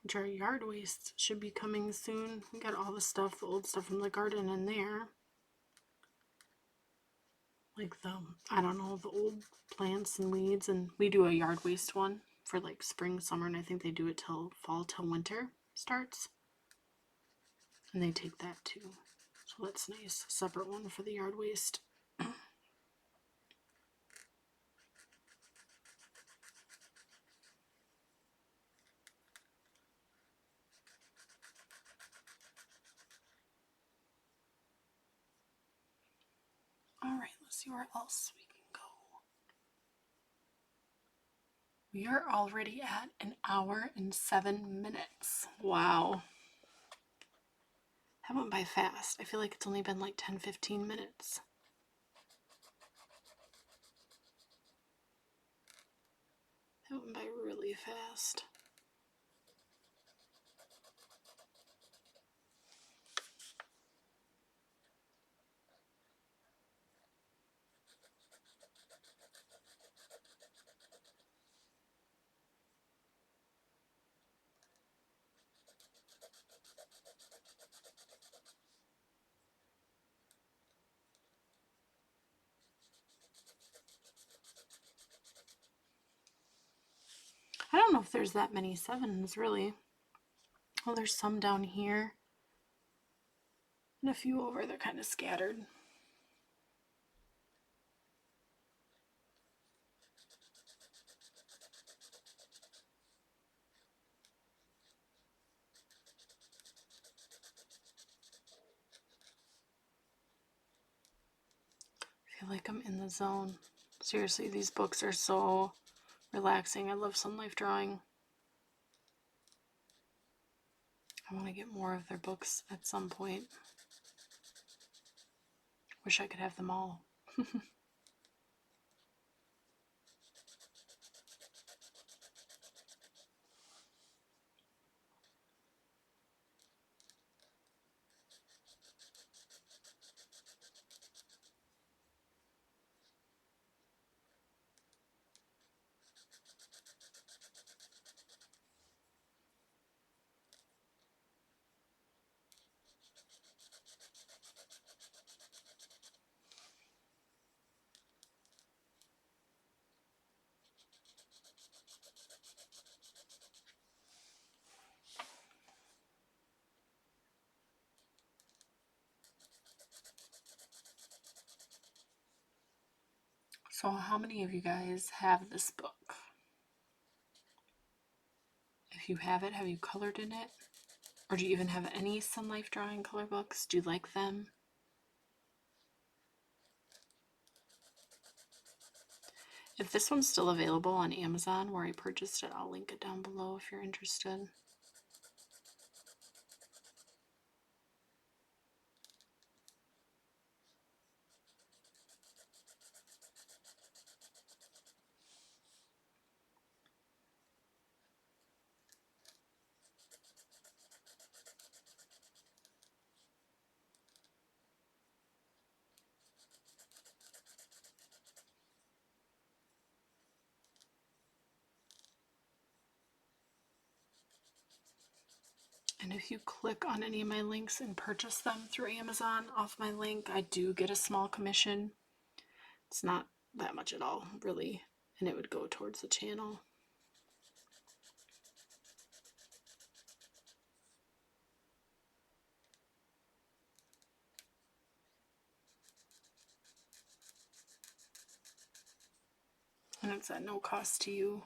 Which our yard waste should be coming soon. We got all the stuff, the old stuff from the garden in there. Like I don't know, the old plants and weeds. And we do a yard waste one for like spring, summer, and I think they do it till fall, till winter starts. And they take that too. So that's nice. A separate one for the yard waste. Alright, let's see where else we can go. We are already at 1 hour and 7 minutes. Wow. That went by fast. I feel like it's only been like 10-15 minutes. That went by really fast. I don't know if there's that many 7s, really. Oh, there's some down here. And a few over. They're kind of scattered. I feel like I'm in the zone. Seriously, these books are so relaxing. I love Sun Life Drawing. I want to get more of their books at some point. Wish I could have them all. So how many of you guys have this book? If you have it, have you colored in it? Or do you even have any Sun Life Drawing color books? Do you like them? If this one's still available on Amazon where I purchased it, I'll link it down below if you're interested. And if you click on any of my links and purchase them through Amazon off my link, I do get a small commission. It's not that much at all, really, and it would go towards the channel. And it's at no cost to you.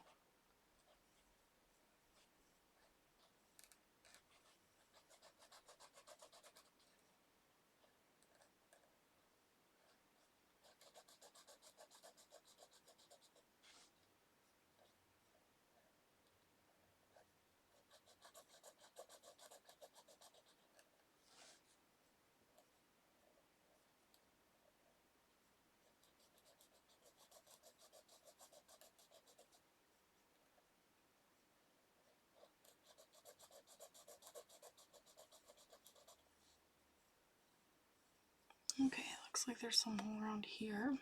Okay, looks like there's some around here.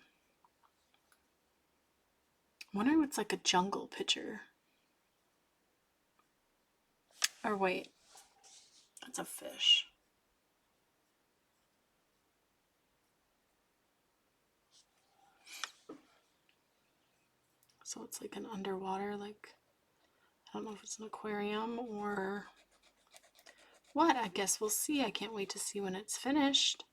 I wonder if it's like a jungle picture. Or wait, that's a fish. So it's like an underwater, like, I don't know if it's an aquarium or what. I guess we'll see. I can't wait to see when it's finished.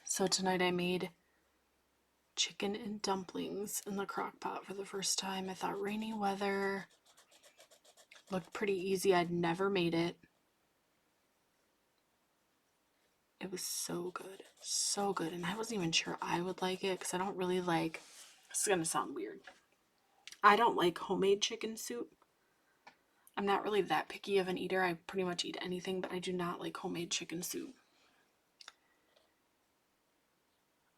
So tonight I made chicken and dumplings in the crock pot for the first time. I thought rainy weather looked pretty easy. I'd never made it. It was so good. So good. And I wasn't even sure I would like it because I don't really like, this is going to sound weird. I don't like homemade chicken soup. I'm not really that picky of an eater. I pretty much eat anything, but I do not like homemade chicken soup.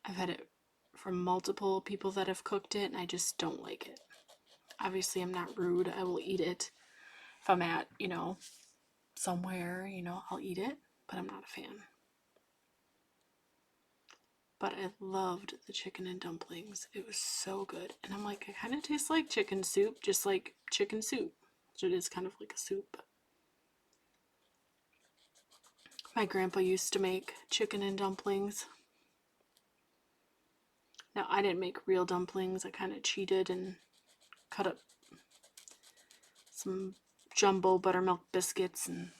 I've had it from multiple people that have cooked it, and I just don't like it. Obviously, I'm not rude. I will eat it. If I'm at, somewhere, I'll eat it, but I'm not a fan. But I loved the chicken and dumplings. It was so good. And I'm like, it kind of tastes like chicken soup, just like chicken soup. So it is kind of like a soup. My grandpa used to make chicken and dumplings. Now, I didn't make real dumplings. I kind of cheated and cut up some jumbo buttermilk biscuits and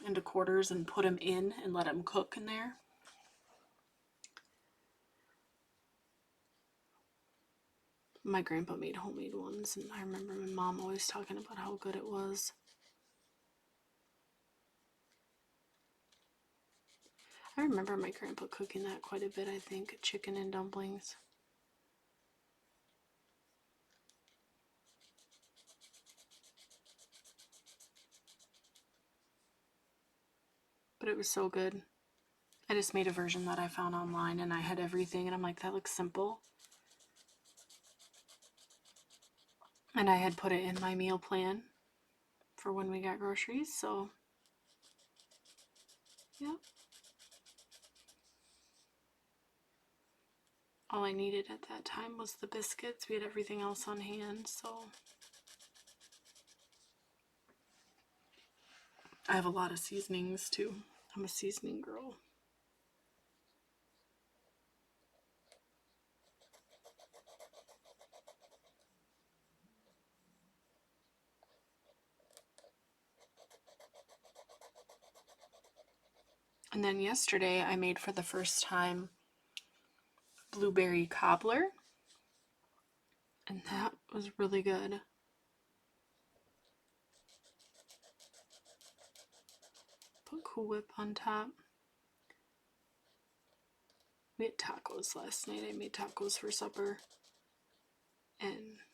into quarters and put them in and let them cook in there. My grandpa made homemade ones, and I remember my mom always talking about how good it was. I remember my grandpa cooking that quite a bit, I think, chicken and dumplings. But it was so good. I just made a version that I found online, and I had everything, and I'm like, that looks simple. And I had put it in my meal plan for when we got groceries, so yeah. All I needed at that time was the biscuits. We had everything else on hand, so I have a lot of seasonings too. I'm a seasoning girl. And then yesterday I made for the first time blueberry cobbler, and that was really good. Put Cool Whip on top. We had tacos last night. I made tacos for supper, and it was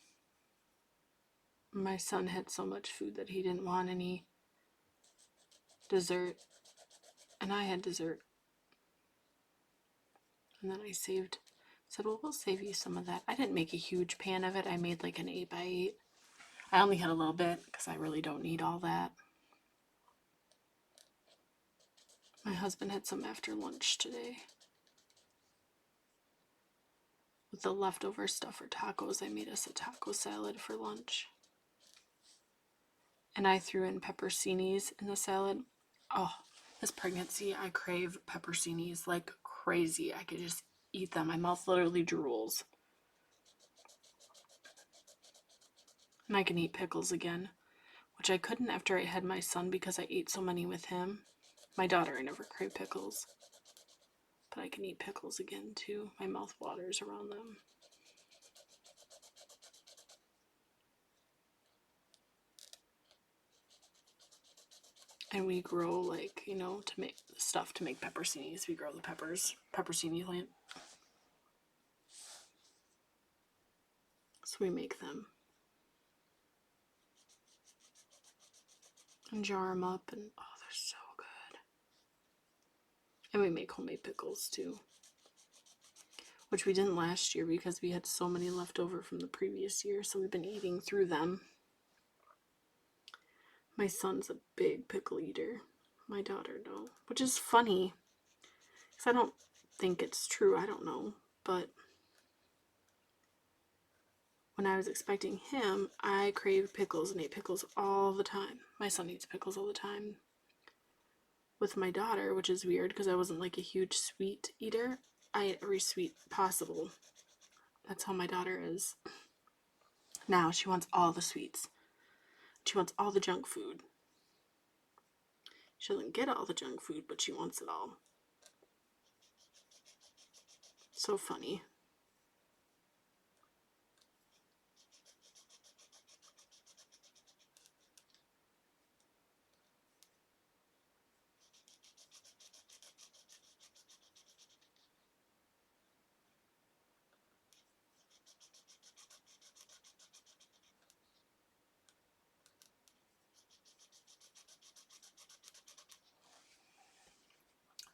so good. I remember my grandpa cooking that quite a bit, I think, chicken and dumplings. But it was so good. I just made a version that I found online, and I had everything, and I'm like, that looks simple. And I My son had so much food that he didn't want any dessert, and I had dessert. And then I said, well, we'll save you some of that. I didn't make a huge pan of it. I made like an 8x8. I only had a little bit because I really don't need all that. My husband had some after lunch today. With the leftover stuff for tacos, I made us a taco salad for lunch. And I threw in pepperoncinis in the salad. Oh, this pregnancy, I crave pepperoncinis like crazy. I could just eat them. My mouth literally drools. And I can eat pickles again, which I couldn't after I had my son because I ate so many with him. My daughter, I never crave pickles. But I can eat pickles again too. My mouth waters around them. And we grow, like, you know, to make stuff to make pepperoncinis. We grow the pepperoni plant. So we make them. And jar them up, and oh, they're so good. And we make homemade pickles too. Which we didn't last year because we had so many left over from the previous year, so we've been eating through them. My son's a big pickle eater. My daughter, no. Which is funny. Because I don't think it's true. I don't know. But when I was expecting him, I craved pickles and ate pickles all the time. My son eats pickles all the time. With my daughter, which is weird because I wasn't like a huge sweet eater, I ate every sweet possible. That's how my daughter is. Now she wants all the sweets. She wants all the junk food. She doesn't get all the junk food, but she wants it all. So funny.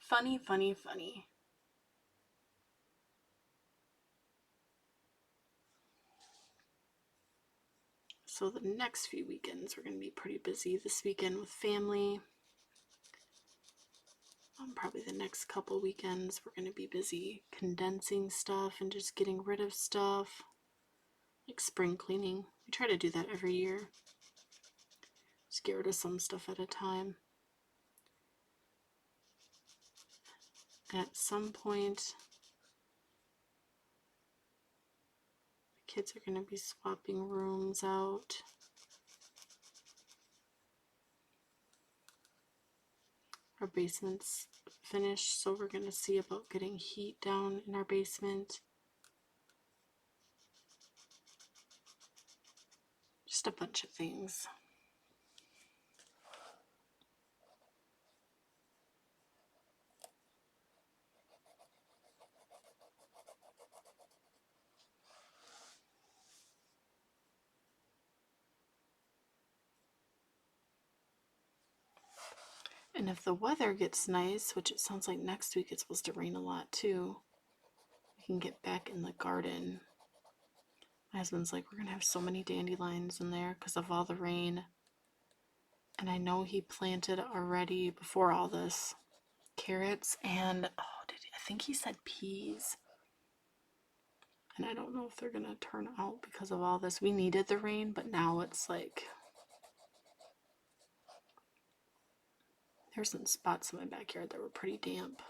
Funny, funny, funny. So the next few weekends we're going to be pretty busy. This weekend with family. Probably the next couple weekends we're going to be busy condensing stuff and just getting rid of stuff. Like spring cleaning. We try to do that every year. Just get rid of some stuff at a time. And at some point, the kids are going to be swapping rooms out. Our basement's finished, so we're going to see about getting heat down in our basement. Just a bunch of things. And if the weather gets nice, which it sounds like next week it's supposed to rain a lot too, we can get back in the garden. My husband's like, we're going to have so many dandelions in there because of all the rain. And I know he planted already before all this carrots and, I think he said peas. And I don't know if they're going to turn out because of all this. We needed the rain, but now it's like, there's some spots in my backyard that were pretty damp.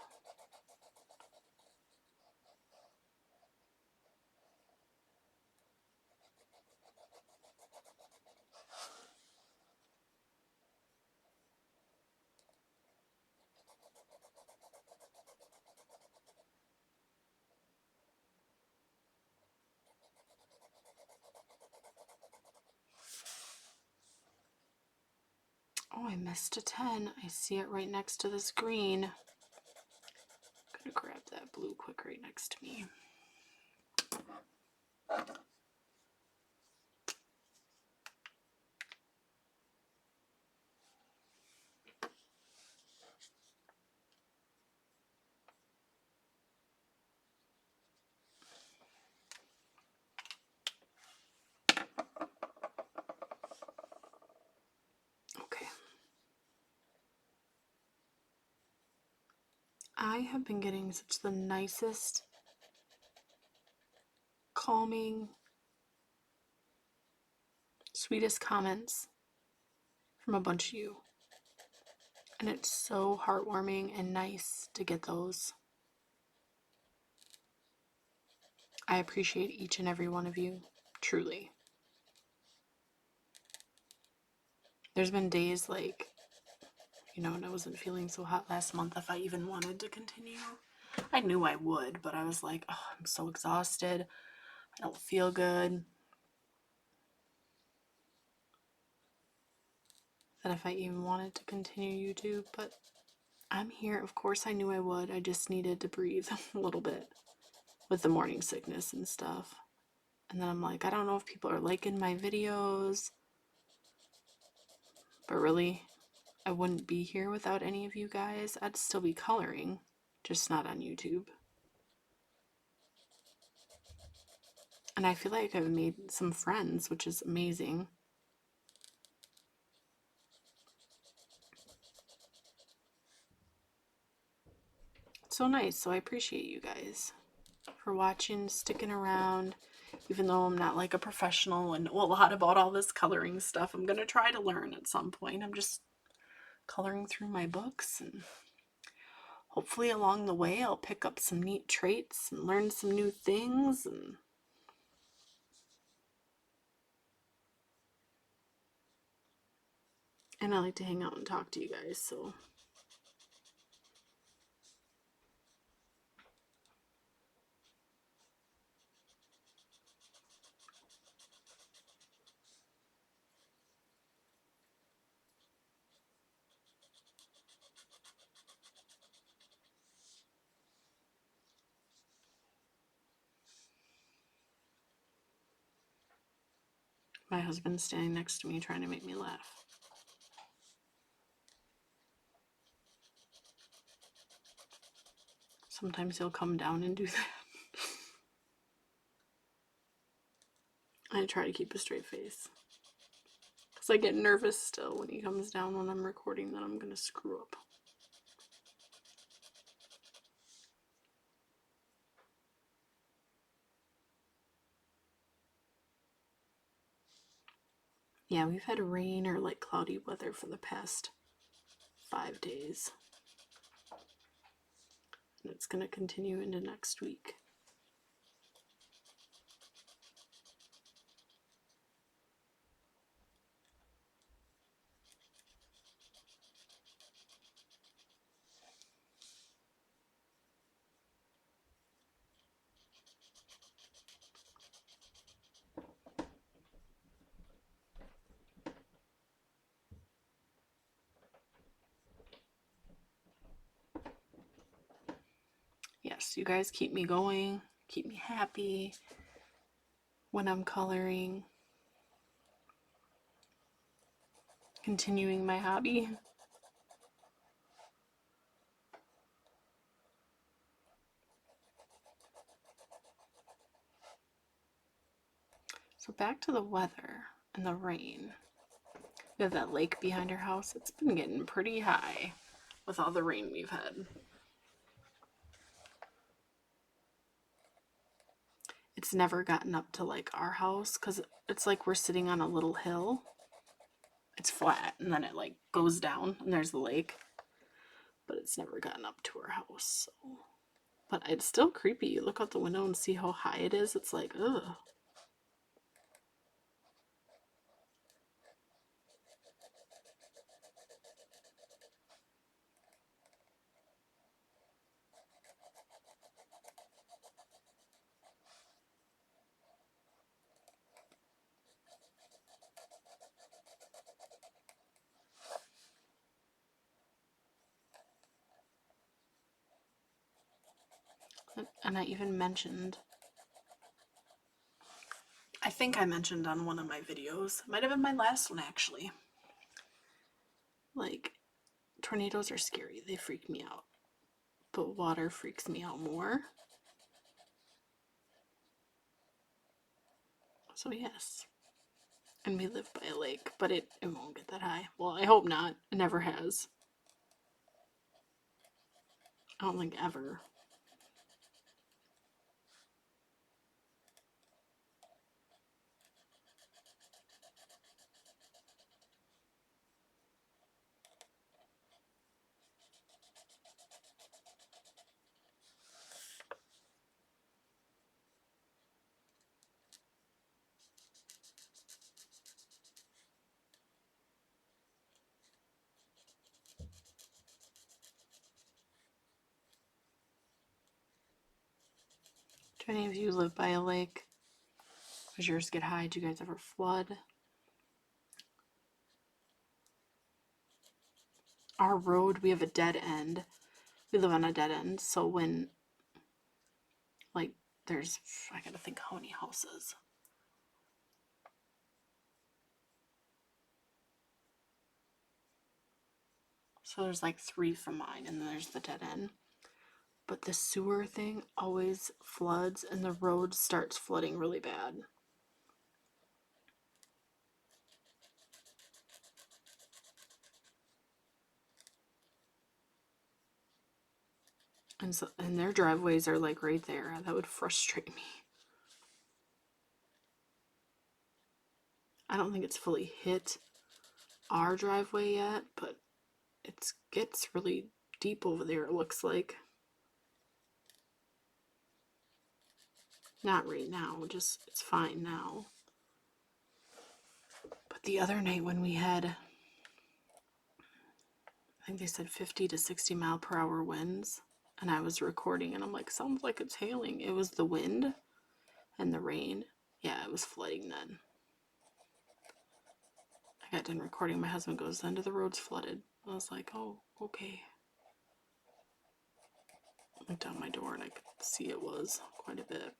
Oh, I missed a 10. I see it right next to this green. I'm gonna grab that blue quick right next to me. I have been getting such the nicest, calming, sweetest comments from a bunch of you. And it's so heartwarming and nice to get those. I appreciate each and every one of you, truly. There's been days like, and I wasn't feeling so hot last month if I even wanted to continue. I knew I would, but I was like, oh, I'm so exhausted. I don't feel good. That if I even wanted to continue YouTube, but I'm here. Of course I knew I would. I just needed to breathe a little bit with the morning sickness and stuff. And then I'm like, I don't know if people are liking my videos, but really, I wouldn't be here without any of you guys. I'd still be coloring, just not on YouTube. And I feel like I've made some friends, which is amazing. It's so nice. So I appreciate you guys for watching, sticking around. Even though I'm not like a professional and know a lot about all this coloring stuff, I'm going to try to learn at some point. I'm just coloring through my books, and hopefully along the way I'll pick up some neat traits and learn some new things. And I like to hang out and talk to you guys, so my husband's standing next to me trying to make me laugh. Sometimes he'll come down and do that. I try to keep a straight face, because I get nervous still when he comes down when I'm recording that I'm going to screw up. Yeah, we've had rain or like cloudy weather for the past 5 days. And it's going to continue into next week. Yes, you guys keep me going, keep me happy when I'm coloring, continuing my hobby. So back to the weather and the rain. We have that lake behind our house. It's been getting pretty high with all the rain we've had. It's never gotten up to like our house because it's like we're sitting on a little hill. It's flat and then it like goes down and there's the lake. But it's never gotten up to our house. So. But it's still creepy. You look out the window and see how high it is. It's like, ugh. And I even mentioned, I think I mentioned on one of my videos, might have been my last one actually, like, tornadoes are scary. They freak me out. But water freaks me out more. So yes. And we live by a lake, but it won't get that high. Well, I hope not. It never has. I don't think ever. Do any of you live by a lake? Does yours get high? Do you guys ever flood? Our road, we have a dead end. We live on a dead end, so when, like, there's, I gotta think how many houses. So there's like 3 from mine, and then there's the dead end. But the sewer thing always floods, and the road starts flooding really bad. And their driveways are like right there. That would frustrate me. I don't think it's fully hit our driveway yet, but it gets really deep over there, it looks like. Not right now, just it's fine now. But the other night when we had, I think they said 50 to 60 mile per hour winds, and I was recording, and I'm like, sounds like it's hailing. It was the wind and the rain. Yeah, it was flooding then. I got done recording. My husband goes, the end of the road's flooded. I was like, oh, okay. I looked out my door and I could see it was quite a bit.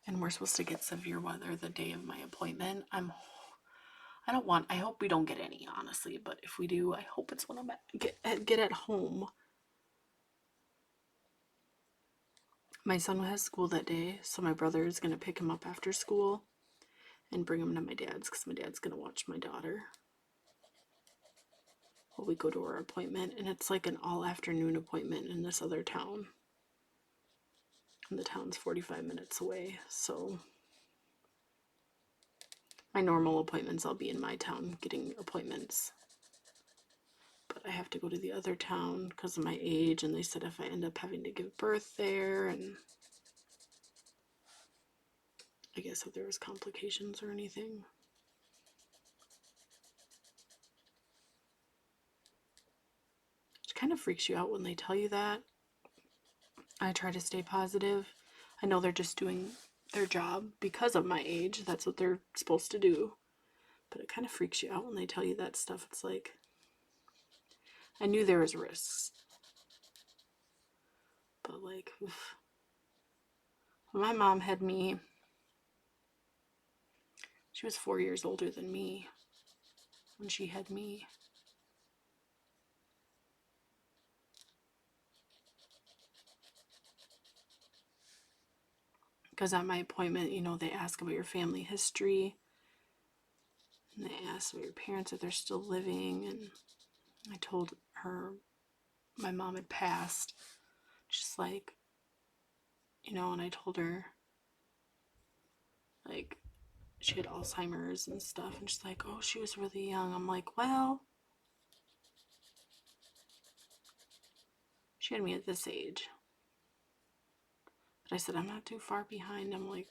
And we're supposed to get severe weather the day of my appointment. I hope we don't get any, honestly, but if we do, I hope it's when I get at home. My son has school that day, so my brother is going to pick him up after school and bring him to my dad's, because my dad's going to watch my daughter while we go to our appointment. And it's like an all-afternoon appointment in this other town. And the town's 45 minutes away, so my normal appointments, I'll be in my town getting appointments. But I have to go to the other town because of my age, and they said if I end up having to give birth there, and I guess if there was complications or anything. It kind of freaks you out when they tell you that. I try to stay positive. I know they're just doing their job because of my age. That's what they're supposed to do. But it kind of freaks you out when they tell you that stuff. It's like, I knew there was risks. But like, oof. When my mom had me, she was 4 years older than me when she had me. Because at my appointment, you know, they ask about your family history. And they asked about your parents, if they're still living. And I told her my mom had passed. Just like, you know, and I told her, like, she had Alzheimer's and stuff. And she's like, oh, she was really young. I'm like, well, she had me at this age. But I said, I'm not too far behind. I'm like,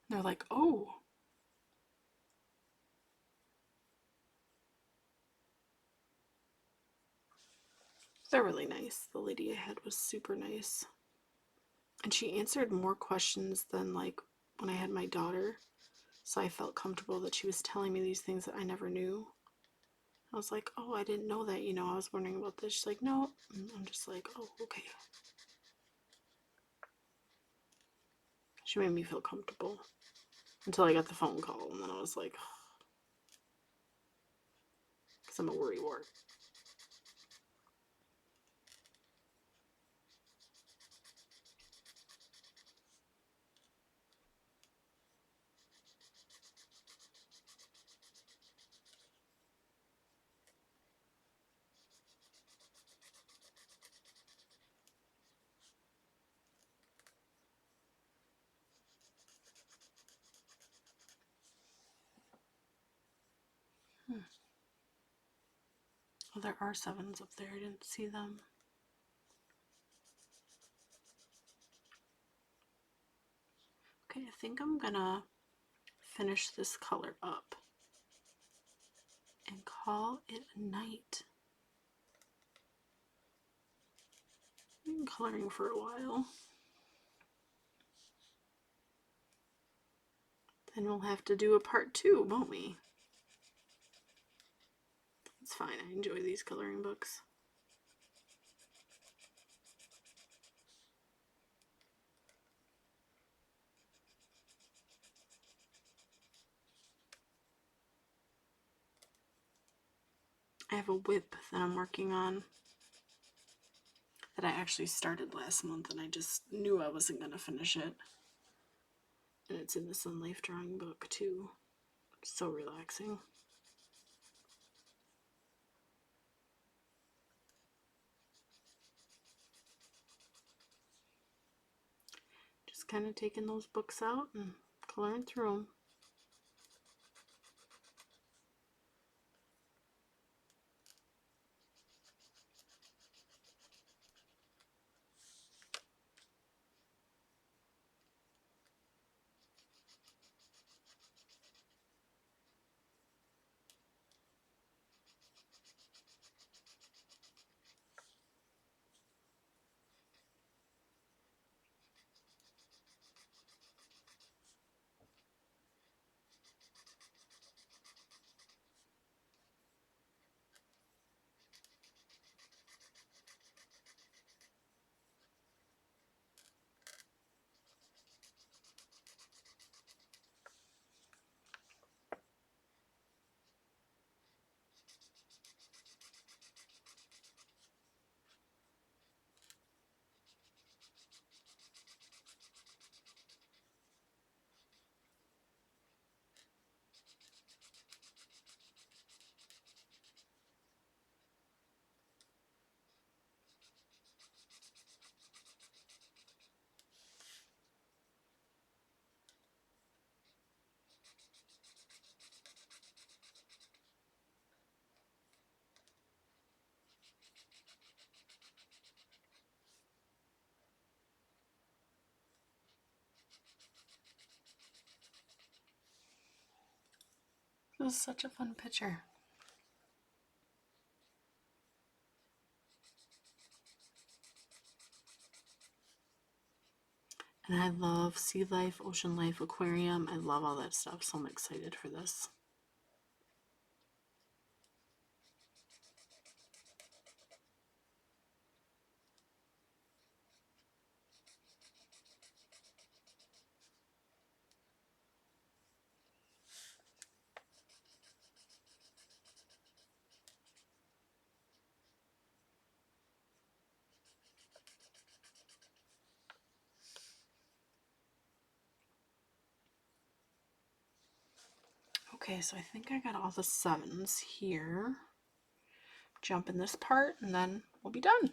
and they're like, oh. They're really nice. The lady I had was super nice. And she answered more questions than like when I had my daughter. So I felt comfortable that she was telling me these things that I never knew. I was like, oh, I didn't know that, you know, I was wondering about this. She's like, no. And I'm just like, oh, okay. She made me feel comfortable until I got the phone call, and then I was like, because I'm a worrywart. Oh, there are 7s up there. I didn't see them. Okay, I think I'm gonna finish this color up and call it a night. I've been coloring for a while. Then we'll have to do a part 2, won't we? It's fine. I enjoy these coloring books. I have a whip that I'm working on that I actually started last month, and I just knew I wasn't going to finish it. And it's in the Sun Life drawing book too. It's so relaxing. Just kind of taking those books out and coloring through them. It was such a fun picture. And I love sea life, ocean life, aquarium. I love all that stuff, so I'm excited for this. Okay, so I think I got all the 7s here. Jump in this part and then we'll be done.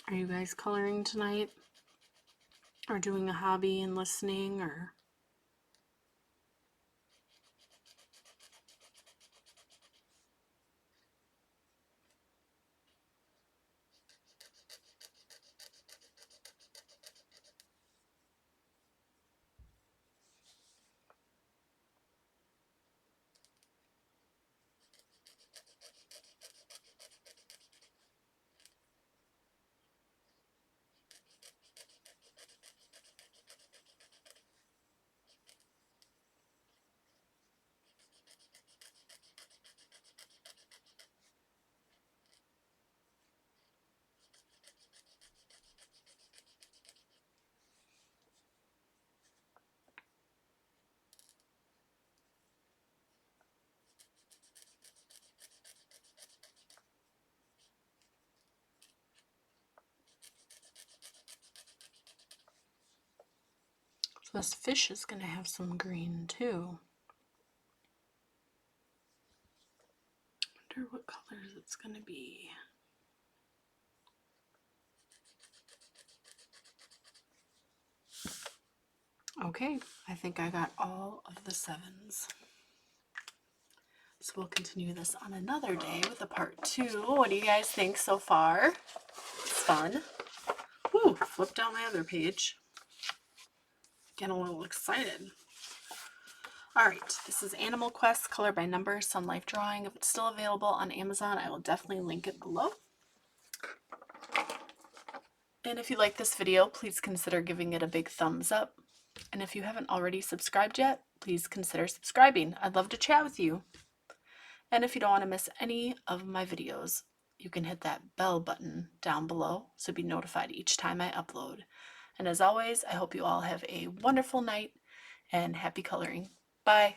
Are you guys coloring tonight? Or doing a hobby and listening, or So this fish is going to have some green too. I wonder what colors it's going to be. Okay, I think I got all of the 7s. So we'll continue this on another day with a part 2. What do you guys think so far? It's fun. Woo, flip down my other page. Getting a little excited. All right, this is Animal Quest, Color by Number, Sun Life Drawing. If it's still available on Amazon, I will definitely link it below. And if you like this video, please consider giving it a big thumbs up. And if you haven't already subscribed yet, please consider subscribing. I'd love to chat with you. And if you don't want to miss any of my videos, you can hit that bell button down below so be notified each time I upload. And as always, I hope you all have a wonderful night and happy coloring. Bye.